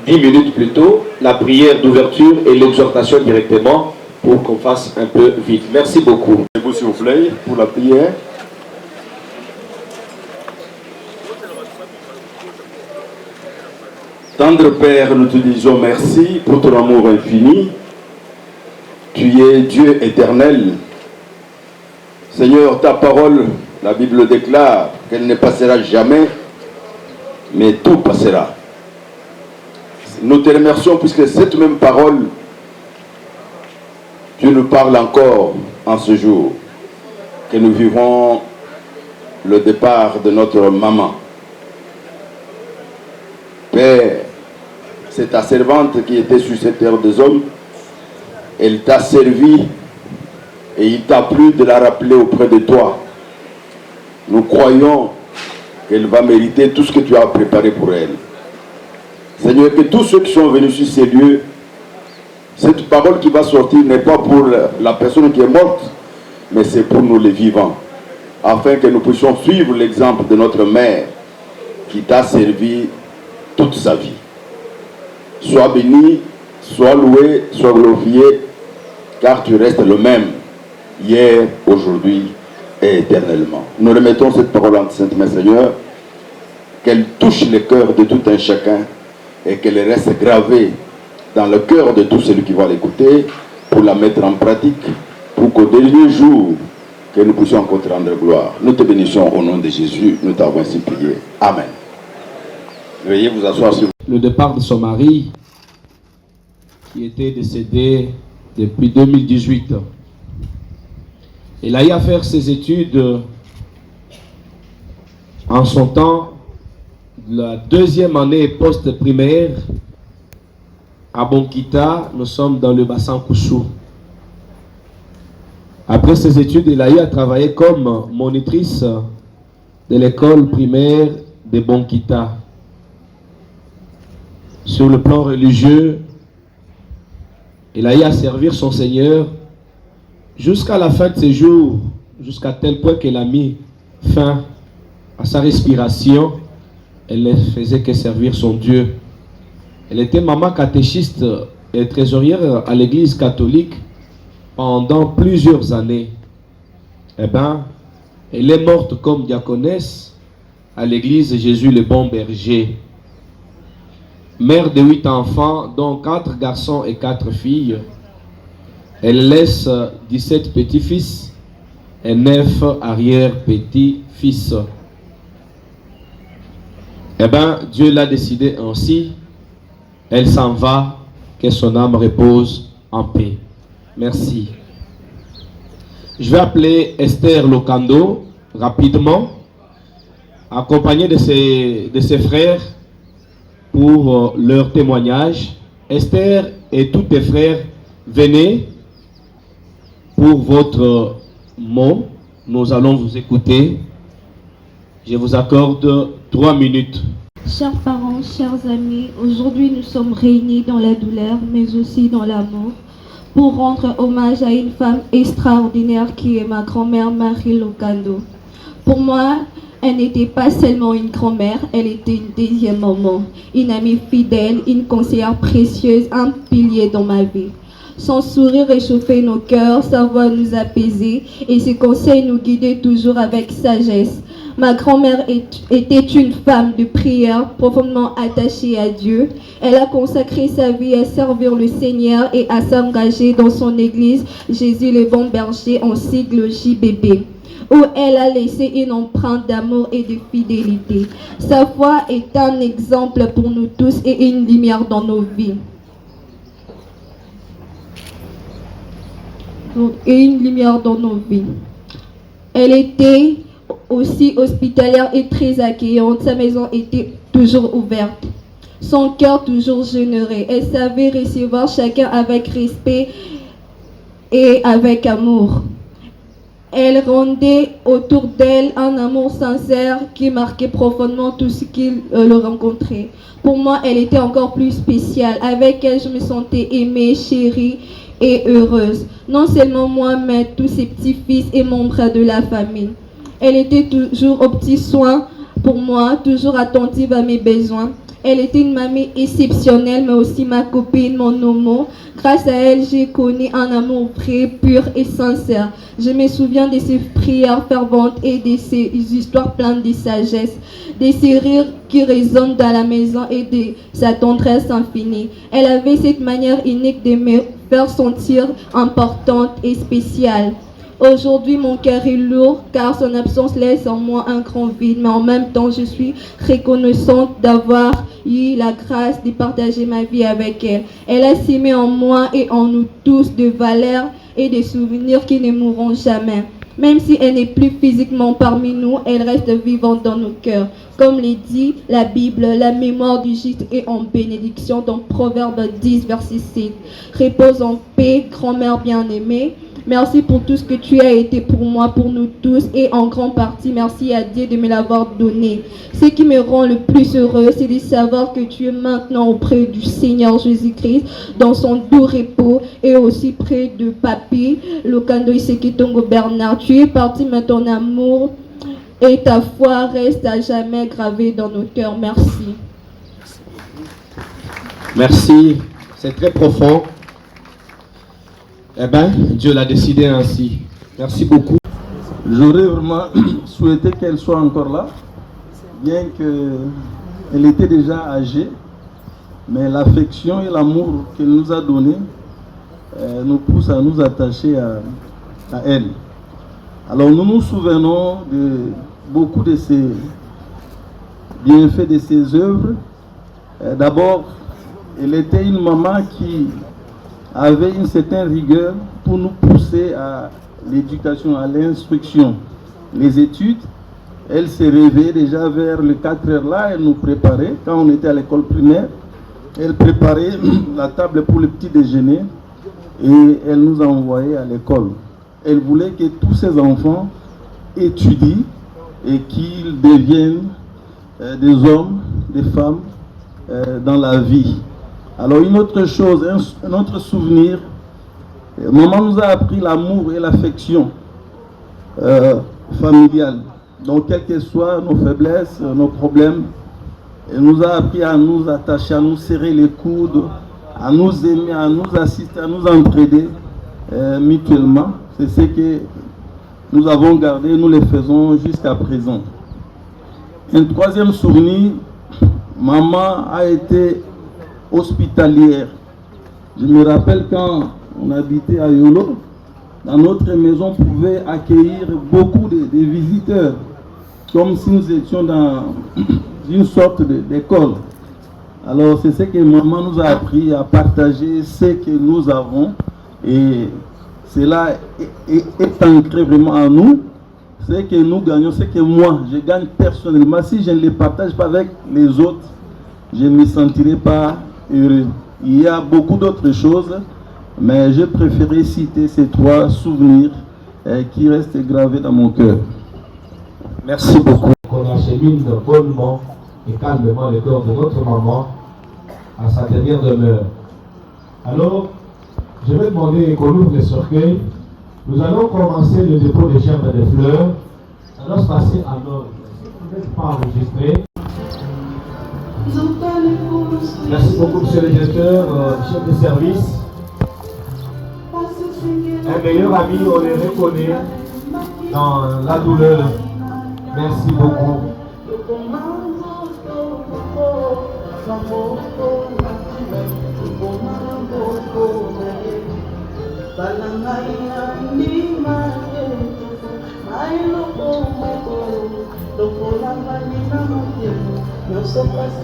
10 minutes plutôt, la prière d'ouverture et l'exhortation directement pour qu'on fasse un peu vite. Merci beaucoup. Vous s'il vous plaît pour la prière. Tendre Père, nous te disons merci pour ton amour infini. Tu es Dieu éternel. Seigneur, ta parole, la Bible déclare qu'elle ne passera jamais, mais tout passera. Nous te remercions puisque cette même parole, tu nous parles encore en ce jour, que nous vivons le départ de notre maman. Père, c'est ta servante qui était sur cette terre des hommes. Elle t'a servi et il t'a plu de la rappeler auprès de toi. Nous croyons qu'elle va mériter tout ce que tu as préparé pour elle. Seigneur, que tous ceux qui sont venus sur ces lieux, cette parole qui va sortir n'est pas pour la personne qui est morte, mais c'est pour nous les vivants, afin que nous puissions suivre l'exemple de notre mère qui t'a servi toute sa vie. Sois béni, sois loué, sois glorifié, car tu restes le même, hier, aujourd'hui et éternellement. Nous remettons cette parole en Sainte Mère, Seigneur, qu'elle touche le cœur de tout un chacun et qu'elle reste gravée dans le cœur de tout celui qui va l'écouter pour la mettre en pratique, pour qu'au dernier jour, que nous puissions encore te rendre gloire. Nous te bénissons au nom de Jésus, nous t'avons ainsi prié. Amen. Veuillez vous asseoir sur le départ de son mari, qui était décédé depuis 2018. Il a eu à faire ses études en son temps, la 2e année post-primaire à Bonkita. Nous sommes dans le bassin Kouchou. Après ses études, il a eu à travailler comme monitrice de l'école primaire de Bonkita. Sur le plan religieux, il a eu à servir son Seigneur jusqu'à la fin de ses jours, jusqu'à tel point qu'elle a mis fin à sa respiration. Elle ne faisait que servir son Dieu. Elle était maman catéchiste et trésorière à l'église catholique pendant plusieurs années. Eh bien, elle est morte comme diaconesse à l'église Jésus le Bon Berger. Mère de 8 enfants, dont 4 garçons et 4 filles. Elle laisse 17 petits-fils et 9 arrière-petits-fils. Eh bien, Dieu l'a décidé ainsi. Elle s'en va, que son âme repose en paix. Merci. Je vais appeler Esther Lokando rapidement, accompagnée de ses frères pour leur témoignage. Esther et tous tes frères, venez pour votre mot. Nous allons vous écouter. Je vous accorde 3 minutes. Chers parents, chers amis, aujourd'hui nous sommes réunis dans la douleur, mais aussi dans l'amour, pour rendre hommage à une femme extraordinaire qui est ma grand-mère Marie Lokando. Pour moi, elle n'était pas seulement une grand-mère, elle était une deuxième maman, une amie fidèle, une conseillère précieuse, un pilier dans ma vie. Son sourire réchauffait nos cœurs, sa voix nous apaisait et ses conseils nous guidaient toujours avec sagesse. Ma grand-mère était une femme de prière profondément attachée à Dieu. Elle a consacré sa vie à servir le Seigneur et à s'engager dans son église Jésus le bon berger en sigle JBB, où elle a laissé une empreinte d'amour et de fidélité. Sa foi est un exemple pour nous tous et une lumière dans nos vies. Et une lumière dans nos vies. Elle était aussi hospitalière et très accueillante. Sa maison était toujours ouverte. Son cœur toujours généreux. Elle savait recevoir chacun avec respect et avec amour. Elle rendait autour d'elle un amour sincère qui marquait profondément tout ce qu'il le rencontrait. Pour moi, elle était encore plus spéciale. Avec elle, je me sentais aimée, chérie et heureuse. Non seulement moi, mais tous ses petits-fils et membres de la famille. Elle était toujours aux petits soins pour moi, toujours attentive à mes besoins. Elle était une mamie exceptionnelle, mais aussi ma copine, mon homo. Grâce à elle, j'ai connu un amour vrai, pur et sincère. Je me souviens de ses prières ferventes et de ses histoires pleines de sagesse, de ses rires qui résonnent dans la maison et de sa tendresse infinie. Elle avait cette manière unique de me faire sentir importante et spéciale. Aujourd'hui, mon cœur est lourd car son absence laisse en moi un grand vide, mais en même temps, je suis reconnaissante d'avoir eu la grâce de partager ma vie avec elle. Elle a semé en moi et en nous tous de valeurs et des souvenirs qui ne mourront jamais. Même si elle n'est plus physiquement parmi nous, elle reste vivante dans nos cœurs. Comme le dit la Bible, la mémoire du juste est en bénédiction dans Proverbe 10, verset 7. Repose en paix, grand-mère bien-aimée. Merci pour tout ce que tu as été pour moi, pour nous tous, et en grande partie, merci à Dieu de me l'avoir donné. Ce qui me rend le plus heureux, c'est de savoir que tu es maintenant auprès du Seigneur Jésus-Christ, dans son doux repos, et aussi près de Papi, Lokando Isekitongo Bernard. Tu es parti, mais ton amour et ta foi restent à jamais gravés dans nos cœurs. Merci. Merci, c'est très profond. Eh bien, Dieu l'a décidé ainsi. Merci beaucoup. J'aurais vraiment souhaité qu'elle soit encore là, bien qu'elle était déjà âgée, mais l'affection et l'amour qu'elle nous a donné nous poussent à nous attacher à elle. Alors nous nous souvenons de beaucoup de ses bienfaits, de ses œuvres. D'abord, elle était une maman qui avait une certaine rigueur pour nous pousser à l'éducation, à l'instruction. Les études, elle se réveillait déjà vers les 4 heures là, elle nous préparait. Quand on était à l'école primaire, elle préparait la table pour le petit déjeuner et elle nous envoyait à l'école. Elle voulait que tous ces enfants étudient et qu'ils deviennent des hommes, des femmes dans la vie. Alors une autre chose, un autre souvenir, maman nous a appris l'amour et l'affection familiale. Donc quelles que soient nos faiblesses, nos problèmes, elle nous a appris à nous attacher, à nous serrer les coudes, à nous aimer, à nous assister, à nous entraider mutuellement. C'est ce que nous avons gardé, nous le faisons jusqu'à présent. Un troisième souvenir, maman a été hospitalière. Je me rappelle quand on habitait à Yolo, dans notre maison, on pouvait accueillir beaucoup de visiteurs, comme si nous étions dans une sorte d'école. Alors c'est ce que maman nous a appris à partager ce que nous avons, et cela est ancré vraiment en nous. Ce que nous gagnons, ce que moi je gagne personnellement, si je ne le partage pas avec les autres, je ne me sentirai pas heureux. Il y a beaucoup d'autres choses, mais je préférais citer ces 3 souvenirs qui restent gravés dans mon cœur. Merci beaucoup. Qu'on achemine bonnement et calmement le corps de notre maman à sa dernière demeure. Alors, je vais demander qu'on ouvre les cercueils. Nous allons commencer le dépôt des gerbes de fleurs. Ça doit se passer en ordre. Si vous n'êtes pas enregistré. Merci beaucoup, monsieur le directeur, chef de service. Un meilleur ami, on les reconnaît dans la douleur. Merci beaucoup.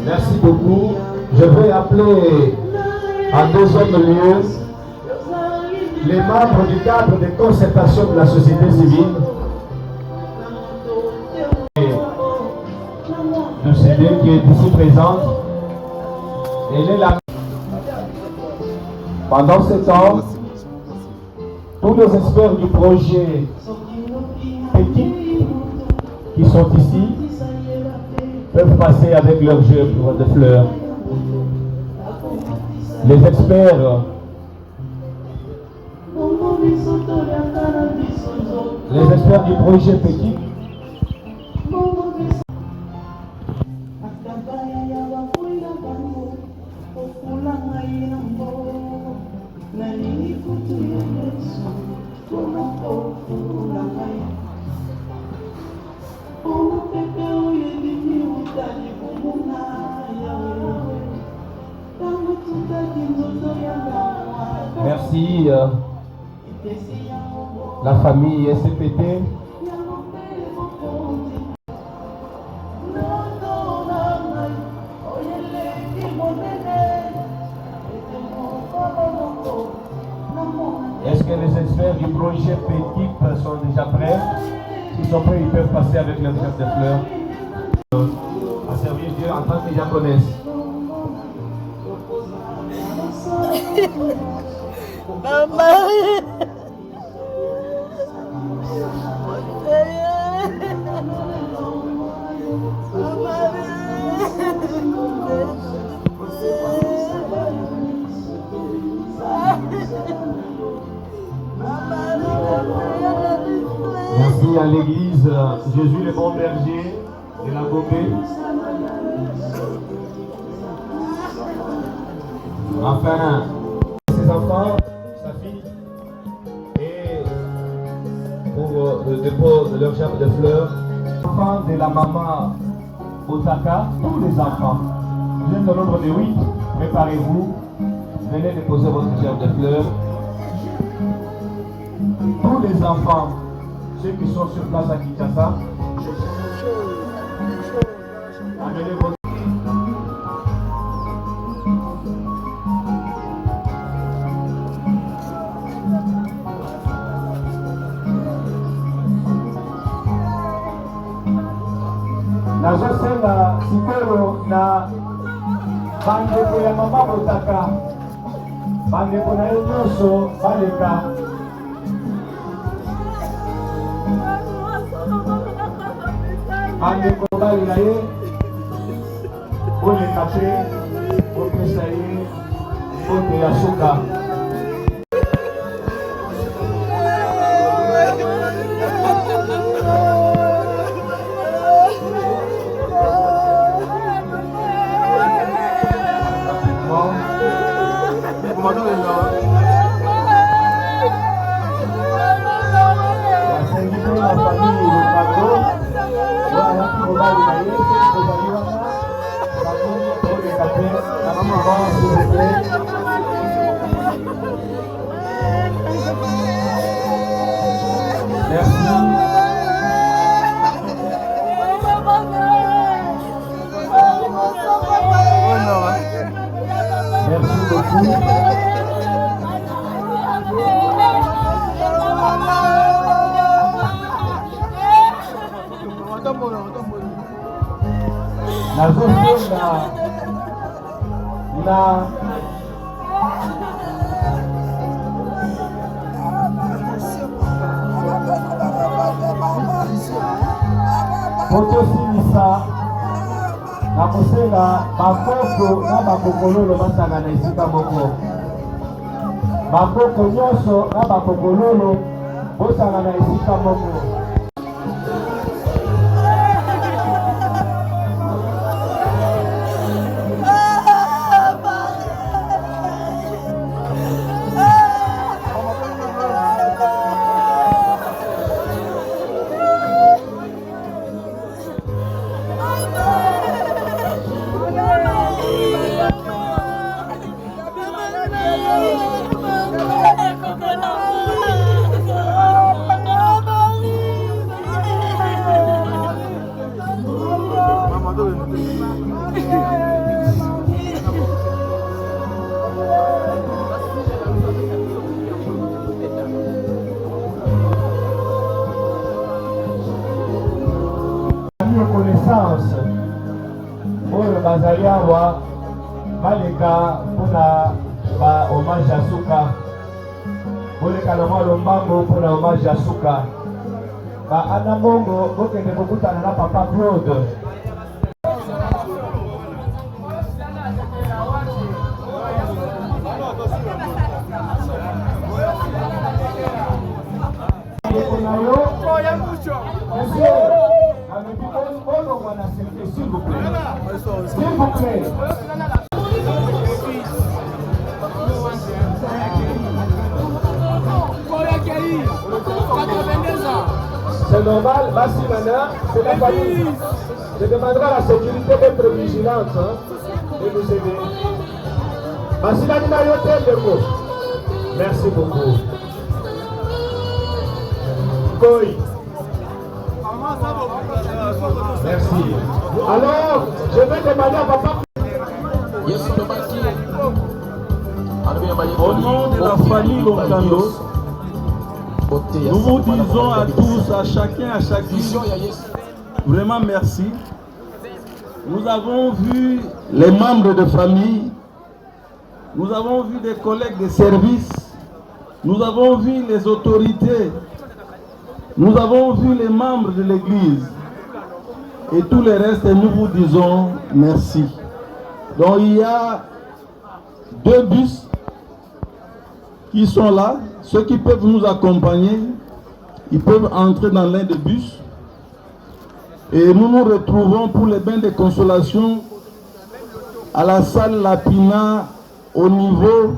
Merci beaucoup. Je vais appeler en deuxième lieu les membres du cadre de concertation de la société civile de CD qui est ici présente. Elle est là. Pendant ce temps, tous les experts du projet Petit qui sont ici peuvent passer avec leurs jeux de fleurs. Les experts du projet Petit Merci la famille SCPT. Est-ce que les experts du projet Petit sont déjà prêts? S'ils sont prêts, ils peuvent passer avec leur chef de fleurs à servir Dieu en tant que diaconesse. Merci à l'église Jésus le bon berger de la Gobé. Enfin, ses enfants, sa fille, et pour le dépôt de leur gerbe de fleurs, les enfants de la maman Otaka, tous les enfants. Vous êtes au nombre de 8, préparez-vous, venez déposer votre gerbe de fleurs. Tous les enfants, ceux qui sont sur place à Kinshasa, amenez votre... Nazosenga sikoyo na bandeko ya mama Otaka, bandeko na ye nyonso baleka. Bandeko balela ye boleka mpe bopesa ye mbote ya suka. Merci beaucoup. Nazosenga na potosilisa nakosenga bakoko na bakokololo basangana esika moko. Bakoko nyonso na bakokololo bosangana esika moko. Reconnaissance oyo bazali awa baleka mpona ba hommage ya suka, boleka na mwa lombango mpona hommage ya suka. Ba ana mbongo bokende kokutana na papa Claude. S'il vous plaît. S'il vous plaît. C'est normal, Bassimana, c'est la famille. Je demanderai à la sécurité d'être vigilante et nous aider. Bassimana, merci beaucoup. Koi. Merci. Alors, je vais demander à papa. Au nom de la famille Lokando, nous vous disons à tous, à chacun, à chacune, vraiment merci. Nous avons vu les membres de famille, nous avons vu des collègues de service, nous avons vu les autorités, nous avons vu les membres de l'église et tout le reste, nous vous disons merci. Donc il y a 2 bus qui sont là. Ceux qui peuvent nous accompagner, ils peuvent entrer dans l'un des bus. Et nous nous retrouvons pour les bains de consolation à la salle Lapina au niveau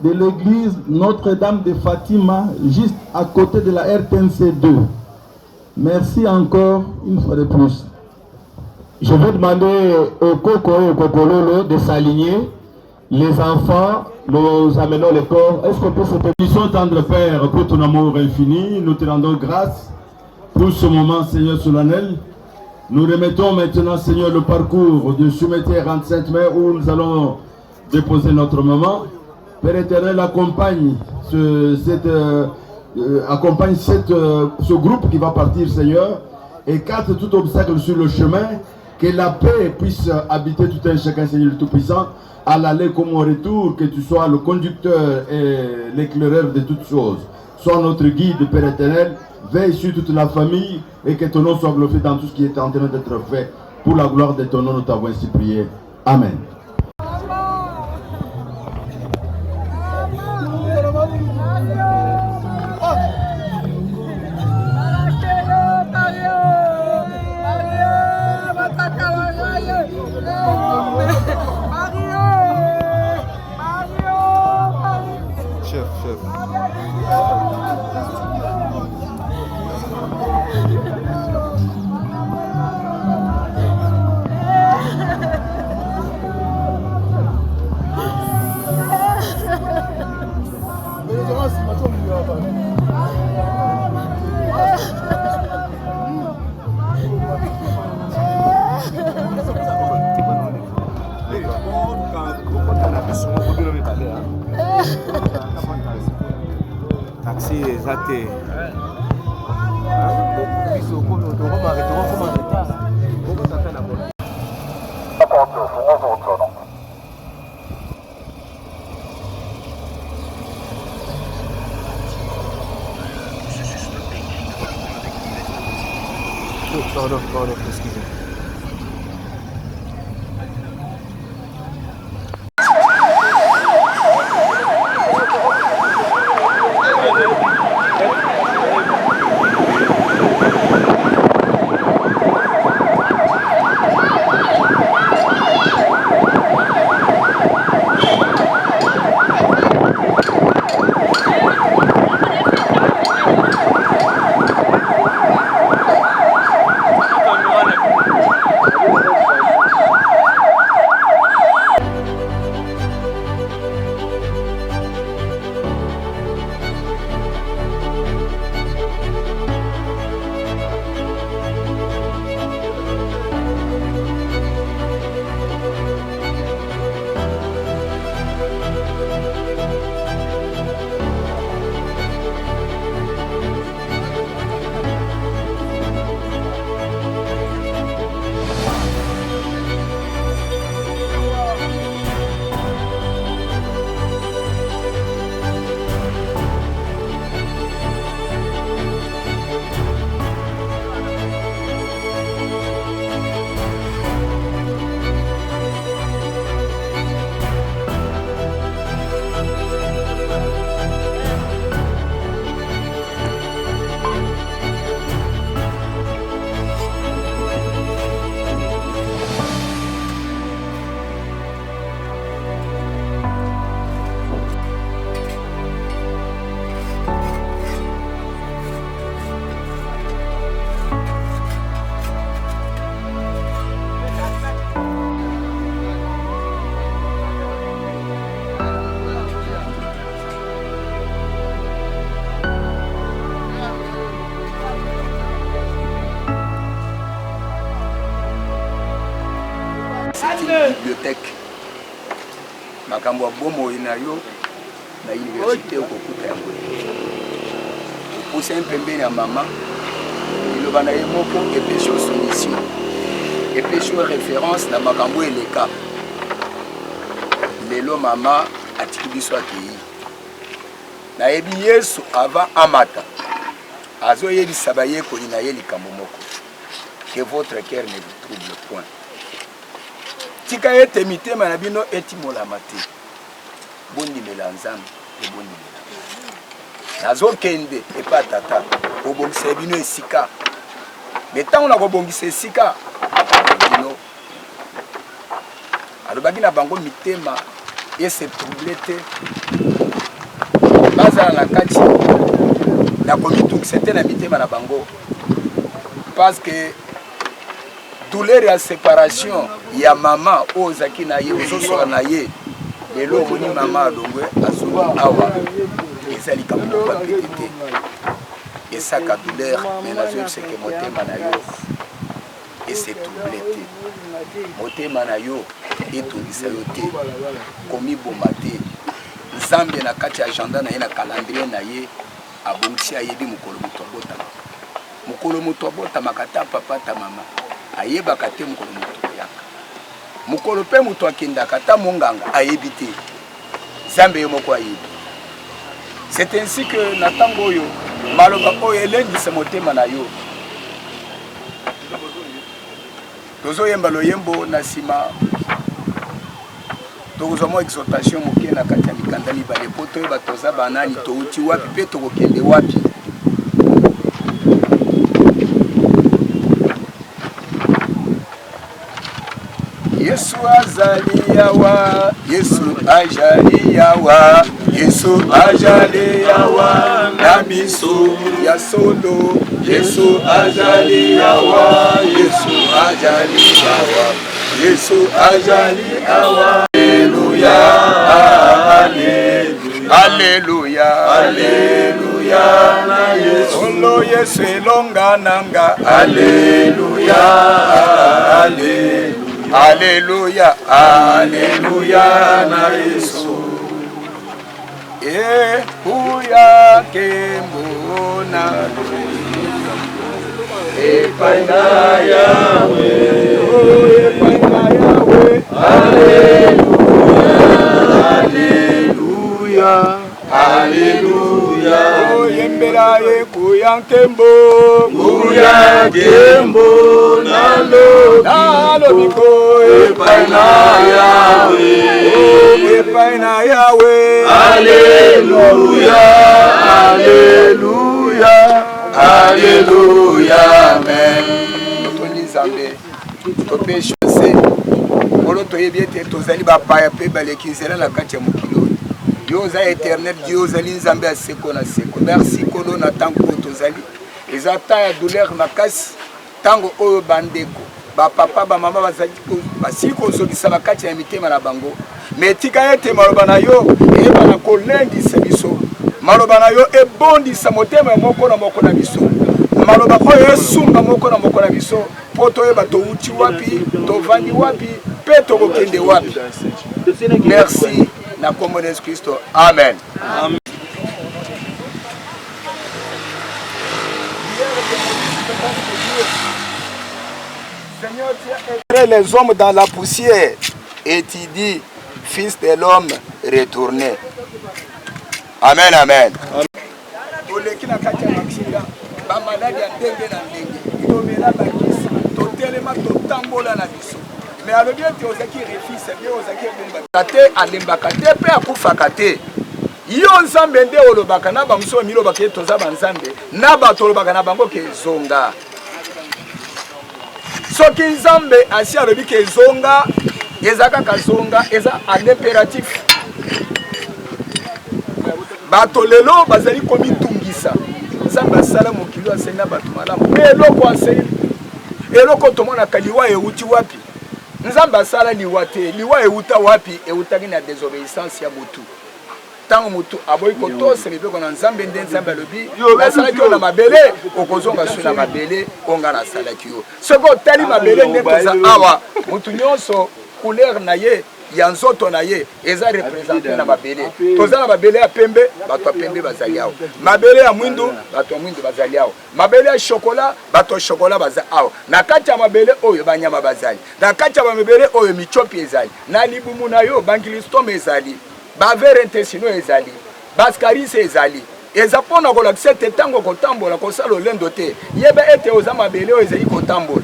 de l'église Notre-Dame de Fatima, juste à côté de la RTNC 2. Merci encore une fois de plus. Je vais demander au Koko et au Kokololo de s'aligner. Les enfants, nous amenons le corps. Est-ce qu'on peut se bénissons, tendre Père, pour ton amour infini. Nous te rendons grâce pour ce moment, Seigneur solennel. Nous remettons maintenant, Seigneur, le parcours de cimetière en Sainte-Mère où nous allons déposer notre moment. Père éternel, accompagne ce groupe qui va partir, Seigneur. Écarte tout obstacle sur le chemin. Que la paix puisse habiter tout un chacun, Seigneur le Tout-Puissant. À l'aller comme au retour, que tu sois le conducteur et l'éclaireur de toutes choses. Sois notre guide, Père éternel. Veille sur toute la famille et que ton nom soit glorifié dans tout ce qui est en train d'être fait. Pour la gloire de ton nom, nous t'avons ainsi prié. Amen. Taxi zate. Pardon, excusez. bibliothèque. Makambo ya bomo na yo na université okokuta yango. Opousse un pembeni ya mama. Iloba na ye moko epesho solution. Epesho référence na makambo eleka. Lelo mama atiki biso akei. Na yebi Yesu avant amata. Azo yebi sabaye koli na ye likambo moko. Que votre cœur ne vous trouble point. Tika ete mitema na bino etimola mate. Bondi melanzam e bondi melanzam. Nazo kende e pa tata. Obongisa bino esika. Mais tant on a rebongisa esika. Bino. Alobaki na bango mitema et se troublé te. Bazala na kati. Na komituk c'était na mitema na bango. Parce que douleur ya séparation ya maman ozaki na ye ozosoka na ye lelo moni mama alongwe azulu awa ezali kambo kwa petite esaka douleur mais nazo seke motema na yo ese troublé te motema na yo etungisa yo te komiboma te nzambe na kati ya agenda na ye na calendrier na ye abongisi ayebi mokolo moto abotama mokolo moto abotamaka ta papa ta mama ayebaka te mokolo moto yaka mokolo pe moto akendaka ta monganga ayebi te Nzambe yo moko ayebi. C'est ainsi que na tango oyo maloba oyo elendisa motema na yo tozoyemba loyembo na sima tokozwa exhortation moke na kati ya mikanda mibale po toyeba toza banani touti wapi pe tokokende wapi. Yesu azali yawa, Yesu ajali yawa, Yesu ajali yawa, na biso ya solo. Yesu ajali yawa, Yesu ajali yawa, Yesu ajali yawa. Alleluia, Alleluia, Alleluia, na Yesu. Solo Yesu elonga nanga. Alleluia, Alleluia. Alléluia, Alléluia, na Yesu. Uya kembona epaina yawe, epaina yawe. Alléluia, Alléluia, Alléluia. Yembera ye kuya kembo, kuya kembo nalo, nalo biko epaina yawe, epaina yawe. Alléluia, Alléluia, Alléluia, amen. Toni Nzambe, tope chose, olo toyebi ete tozali bapaya pe balekizela na kati ya mokilo. Dieu est éternel, Dieu est Nzambe à seko na seko. Merci kolo na tango tozali. Ezata ya douleur makasi tango oyo bandeko. Ba papa ba mama bazali basiko zobisa bakati ya mitema na bango. Metika ete maloba na yo eba na kolendisa biso. Maloba na yo ebondisa motema moko na biso. Maloba oyo esunga moko na biso. Poto eba to uti wapi, to vandi wapi, pe to kokende wapi. Merci. Na kombo de Kristo. Amen. Amen. Seigneur, tu as les hommes dans la poussière et tu dis, fils de l'homme, retournez. Amen, amen. Mais alors bien tu osaki refuse bien osaki bomba kate alembaka te pe akufaka te yo nzambe nde olobaka na bamso milobaka toza banzambe na bato olobaka na bango ke zonga soki nzambe asi alobi ke zonga ezaka ka zonga eza un impératif bato lelo bazali komitungisa nzambe asala mokilo asena bato malamu eloko aseli eloko tomona kaliwa euti wapi Nzamba asala liwa te, liwa euta wapi, eutaki na désobéissance ya mutu. Tango mutu aboyi kotosa mibeko na nzambe nde nzambe alobi, asala kyo na mabele, okozonga su na mabele, onga na asala kyo. Soko tali mabele nde toza awa, mutu nyonso couleur na ye ya nzoto na ye eza représente na mabele toza na mabele ya pembe bato ya pembe bazali awa mabele ya mwindu bato ya mwindu bazali awa mabele ya chokola bato ya chokola baza awa na kati ya mabele oyo banyama bazali na kati ya mabele oyo michopi ezali na libumu na yo bankilistome ezali bavere intestino ezali bascaris ezali eza mpona kolakisa ete ntango kotambola kosala olendo te yeba ete oza mabele oyo ezali kotambola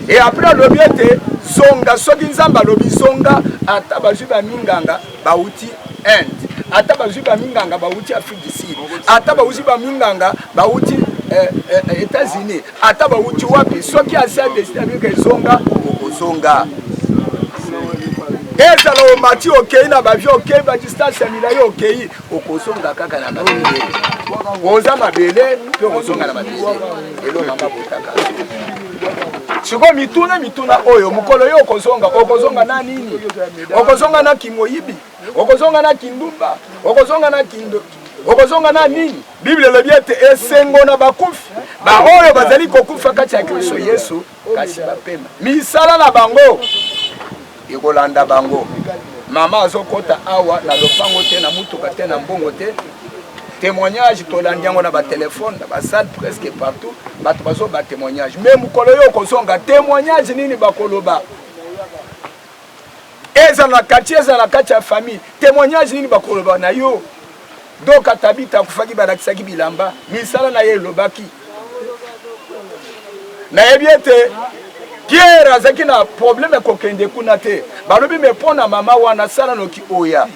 et après alobi ete zonga soki nzambe alobi zonga ata bazwi baminganga bauti Inde ata bazwi baminganga bauti Afrique du Sud ata bazwi baminganga bauti États-Unis ata bauti wapi soki asi adeside abika ezonga okozonga ezala omati okei na bavio okei badistance ya milai okei okozonga kaka na mabele oza mabele mpe okozonga na mabele elo mama botaka siko mituna oyo mukolo yo okozonga na nini okozonga na kimoyibi okozonga na kindumba okozonga na kindo okozonga na nini Bible elobi ete esengo na bakufi ba oyo bazali kokufa kati ya Kristo Yesu kasi bapema misala na bango ekolanda bango mama azokota awa na lopango te na mutuka te na mbongo te témoignage tolandi yango na ba téléphone na ba salle presque partout bato bazo ba témoignage même mukolo yo kozonga témoignage nini bakoloba eza na kati ya famille témoignage nini bakoloba na yo donc atabita kufaki balakisaki bilamba misala na ye lobaki na yebiete Pierre azaki na problème kokende kuna te balobi me pona mama wana sala noki oya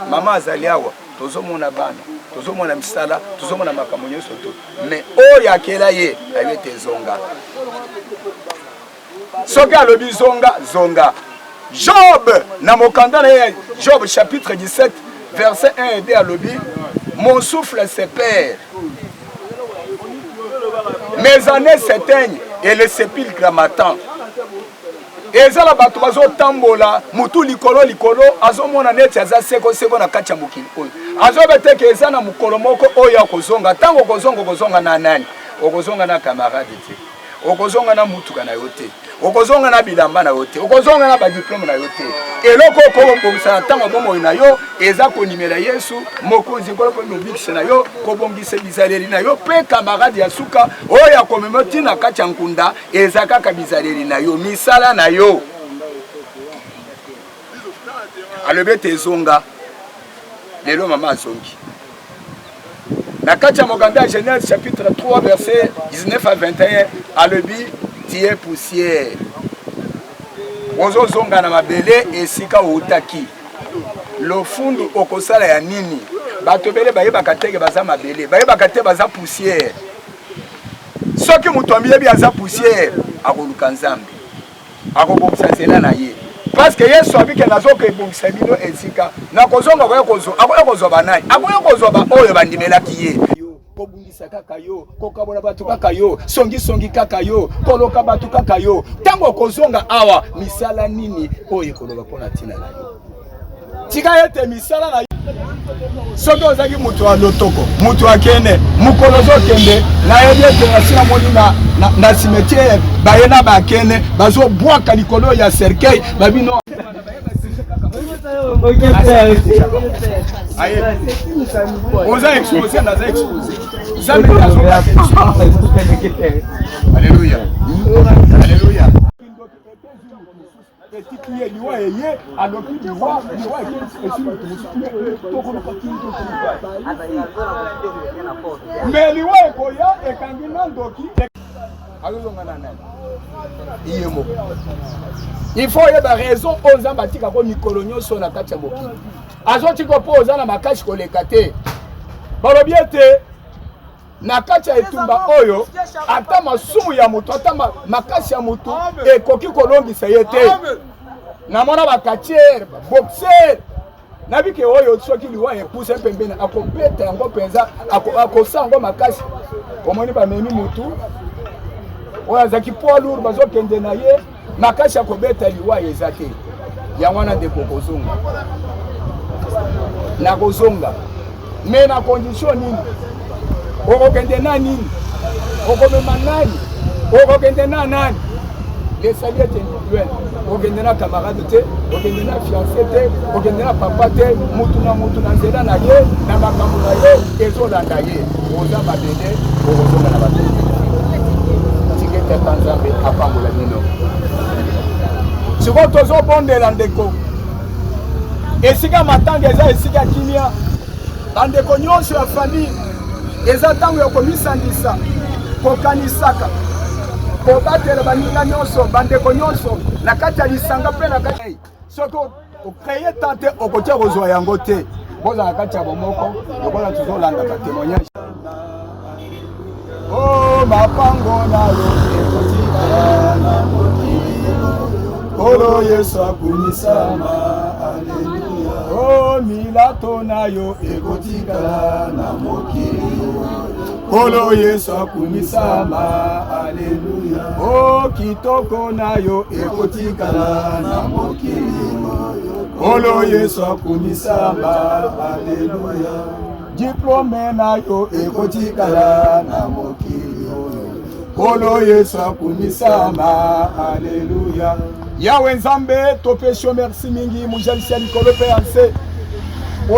mama azali awa tozomona bana tozomona misala tozomona makambo nyonso to mais oya akela ye ayete zonga soki alobi zonga Job na mokanda na ye Job chapitre 17 verset 1 et 2 alobi mon souffle se perd mes années s'éteignent et le sépulcre m'attend ezala bato bazotambola mutu likolo azomona neti aza seko na kati ya mokili oyo azobeteke eza na mokolo moko oyo akozonga ntango okozonga na nani okozonga na camarade te okozonga na mutuka na yo te okozonga na bilamba na yo te okozonga na badiplome na yo te eloko okobongisa na ntango bomoi na yo eza konimela Yesu mokonzi nkolo mpe mobikisi na yo kobongisa bizaleri na yo mpe camarade ya suka oyo akomema ntina kati ya nkunda eza kaka bizaleri na yo misala na yo alobi ete ezonga lelo mama azongi na kati ya mokanda ya Genèse chapitre 3 verset 19 à 21 alobi tie poussière ozozonga na mabele esika outaki lofundu okosala ya nini bato bele bayebaka teke baza mabele bayebaka te baza poussière soki moto amyebi aza poussière akoluka nzambe akobongisa nzela na ye parce que Yesu abike nazoka ebongisa bino esika nakozonga akoya kozwa banani akoya kozwa baoyo bandimelaki ye kobungisa kaka yo kokabola bato kaka yo songi kaka yo koloka bato kaka yo ntango kozonga awa misala nini oyo ekoloba mpona ntina na yo tika ete misala na yo soki ozaki moto ya lotoko moto akende mokolo ozokende nayebi ete nasina moni na cimetière baye na bakende bazobwaka likolo ya cercueil babino oza exposé naza exposé Alléluia. Alléluia. Mais liwa ekoya ekangi na ndoki azozonga na nani iyemo il faut yeba raison oza batika ko mikolo nyonso na kati ya mokili azotika po oza na makasi koleka te balobi ete na kati ya etumba oyo ata masumu ya moto ata makasi ya moto ekoki kolongisa ye te namona bakatiere boxer nabike oyo soki liwa epuse pembeni akobeta yango mpenza akosa yango makasi omoni bamemi motu oyo azaki poids lourd bazokende na ye makasi akobeta liwa eza te yango wana ndeko kozonga nakozonga me na condition nini okokende na nini okomema nani okokende na nani lesali ete influence. Ogendena camarade te, ogendena fiancé te, ogendena papa te, mutuna nzela na ye, na makambo na ye, ezolanda ye. Oza badede, ozonga na badede. Tikete tanzambe apambola nino. Siko tozobondela ndeko. Esika matanga eza esika kimia. Bandeko nyonso ya famille eza ntango ya komisandisa kokanisaka kobatela baninga nyonso bandeko nyonso na kati ya lisanga mpe na kati soki okreye tante okotia kozwa yango te boza na kati ya bomoko lokola tozolandaka témoignage. O mapango na yo ekotikala na mokili kolo Yesu akumisama aleluya. O milato na yo ekotikala na mokili kolo Yesu akumisama aleluya. O kitoko na yo ekotikala na mokili kolo Yesu akumisama aleluya. Diplome na yo ekotikala na mokili kolo Yesu akumisama aleluya. Yawe Nzambe topesho merci mingi mujalisi ya likolo pe yanse.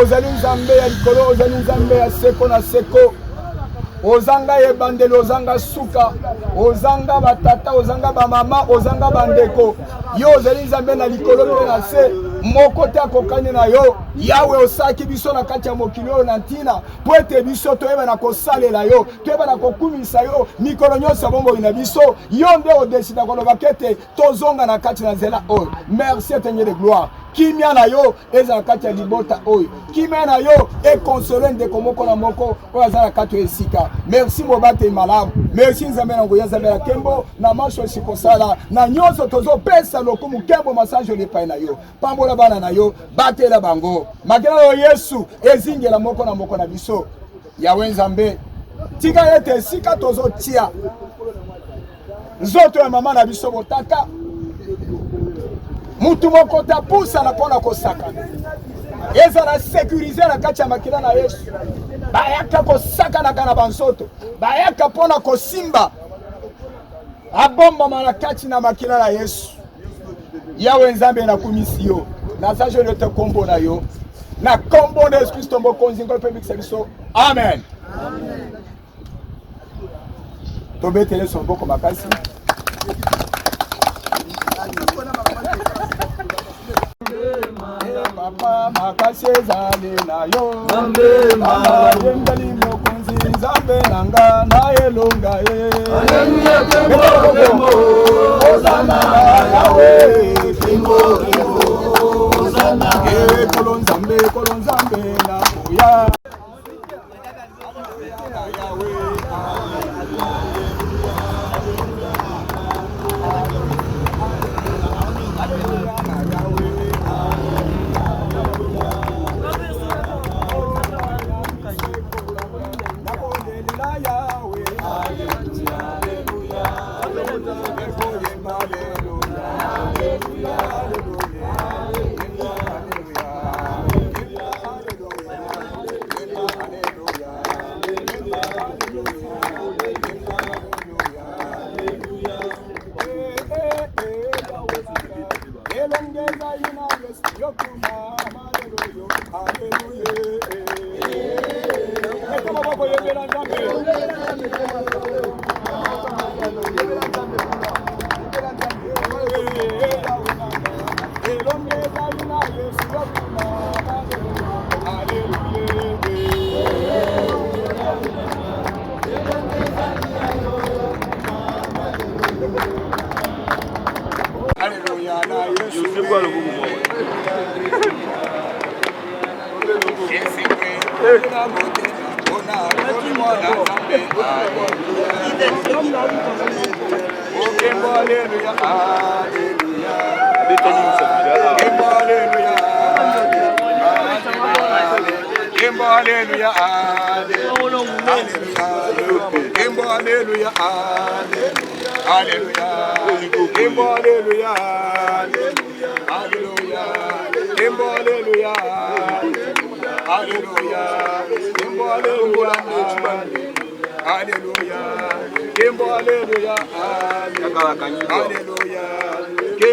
Ozali Nzambe ya likolo, ozali Nzambe ya seko na seko. Ozanga ebandelo, ozanga suka, ozanga batata, ozanga bamama, ozanga bandeko. Yo ozali Nzambe na likolo pe yanse. Moko te akokani na yo. Yawe osaki biso na kati ya mokili oyo na ntina po ete biso toyeba na kosalela yo, toyeba na kokumisa yo mikolo nyonso bomoi na biso. Yo nde odesida koloba kete tozonga na kati na nzela oyo. Merci Seigneur de gloire. Kimia na yo eza na kati ya libota oyo. Kimia na yo ekonsole ndeko moko na moko oyo aza na kati ya esika. Merci mobate malamu. Merci Nzambe na ngoya Nzambe ya kembo na masho sikosala na nyonso tozopesa lokumu kembo massage lepai na yo. Pambola bana na yo batela bango. Makela yo Yesu ezingela moko na moko na biso. Yawe Nzambe tika ete esika tozotia nzoto ya mama na biso botaka mutu moko tapusa na pona kosakana eza na sécuriser na kati ya makila na Yesu. Bayaka kosakana kana bansoto bayaka pona kosimba abomba na kati na makila na Yesu. Yawe Nzambe na kumisi yo naza je te kombo na yo na kombo na Yesu Kristo mokonzi ngol pe biso. Amen. Tobetele son boko makasi. Papa makasi ezali na yo mama yembeli mokonzi Nzambe nanga na elonga ye. Haleluya tembo Hosanna Yawe tembo Hosanna kolo Nzambe na moya.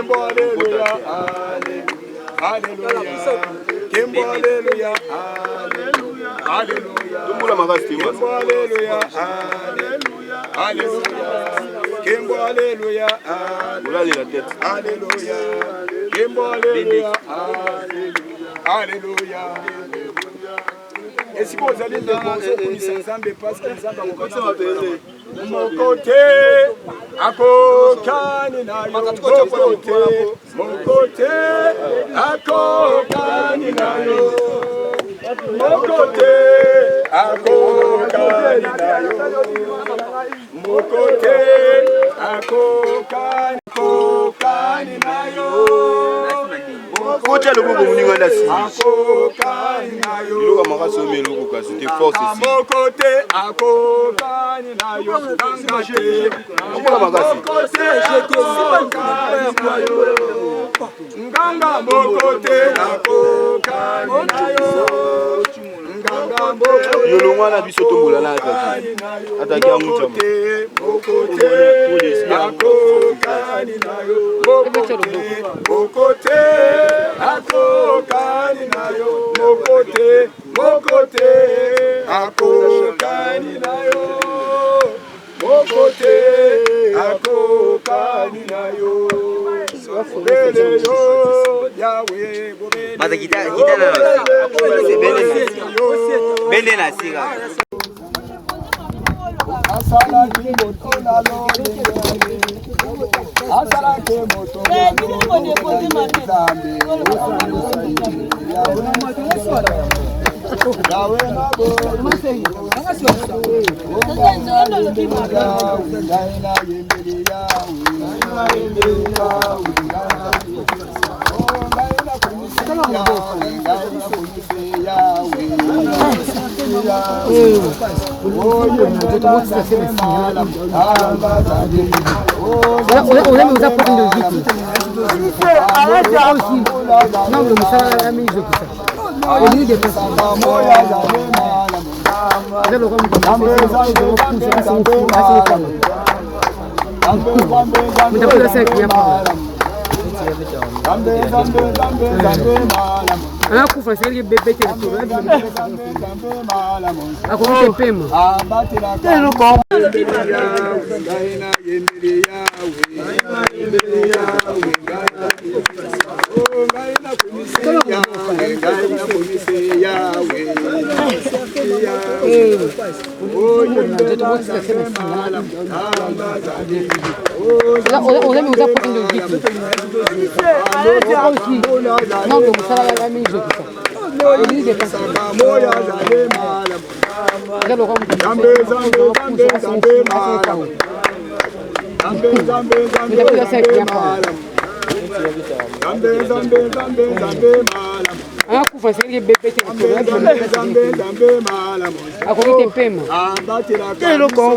Kimbo Alléluia, Alléluia, Kimbo Alléluia, Alléluia, Kimbo Alléluia, Alléluia, Kimbo Alléluia, Alléluia, Kimbo Alléluia, Alléluia. Est-ce que vous allez le bonjour pour les ensembles parce que les ensembles mon côté, à Kokani na yo, mon côté, à Kokani na yo, mon côté, à Kokani na yo, mon côté, à Kokani na yo. Kocha le gogo muninga na si. Luka makaso me luka c'était force ici. Mon côté à Kokani na yo. Nganga mon côté à Kokani na yo. Yolongwa na biso tombola na ataki. Ataki ya mucha. Mon côté à Kokani na yo. Mon côté à Kokani na yo. Mon côté à Kokani na yo. Mon côté à Kokani na yo. Bele yo Yahweh Mata kita na bende na siga. Asala kimoto la lo Asala kimoto anakufa sasa bebe tena akomte pema tena kwa anakufa sasa bebe tena akomte pema tena kwa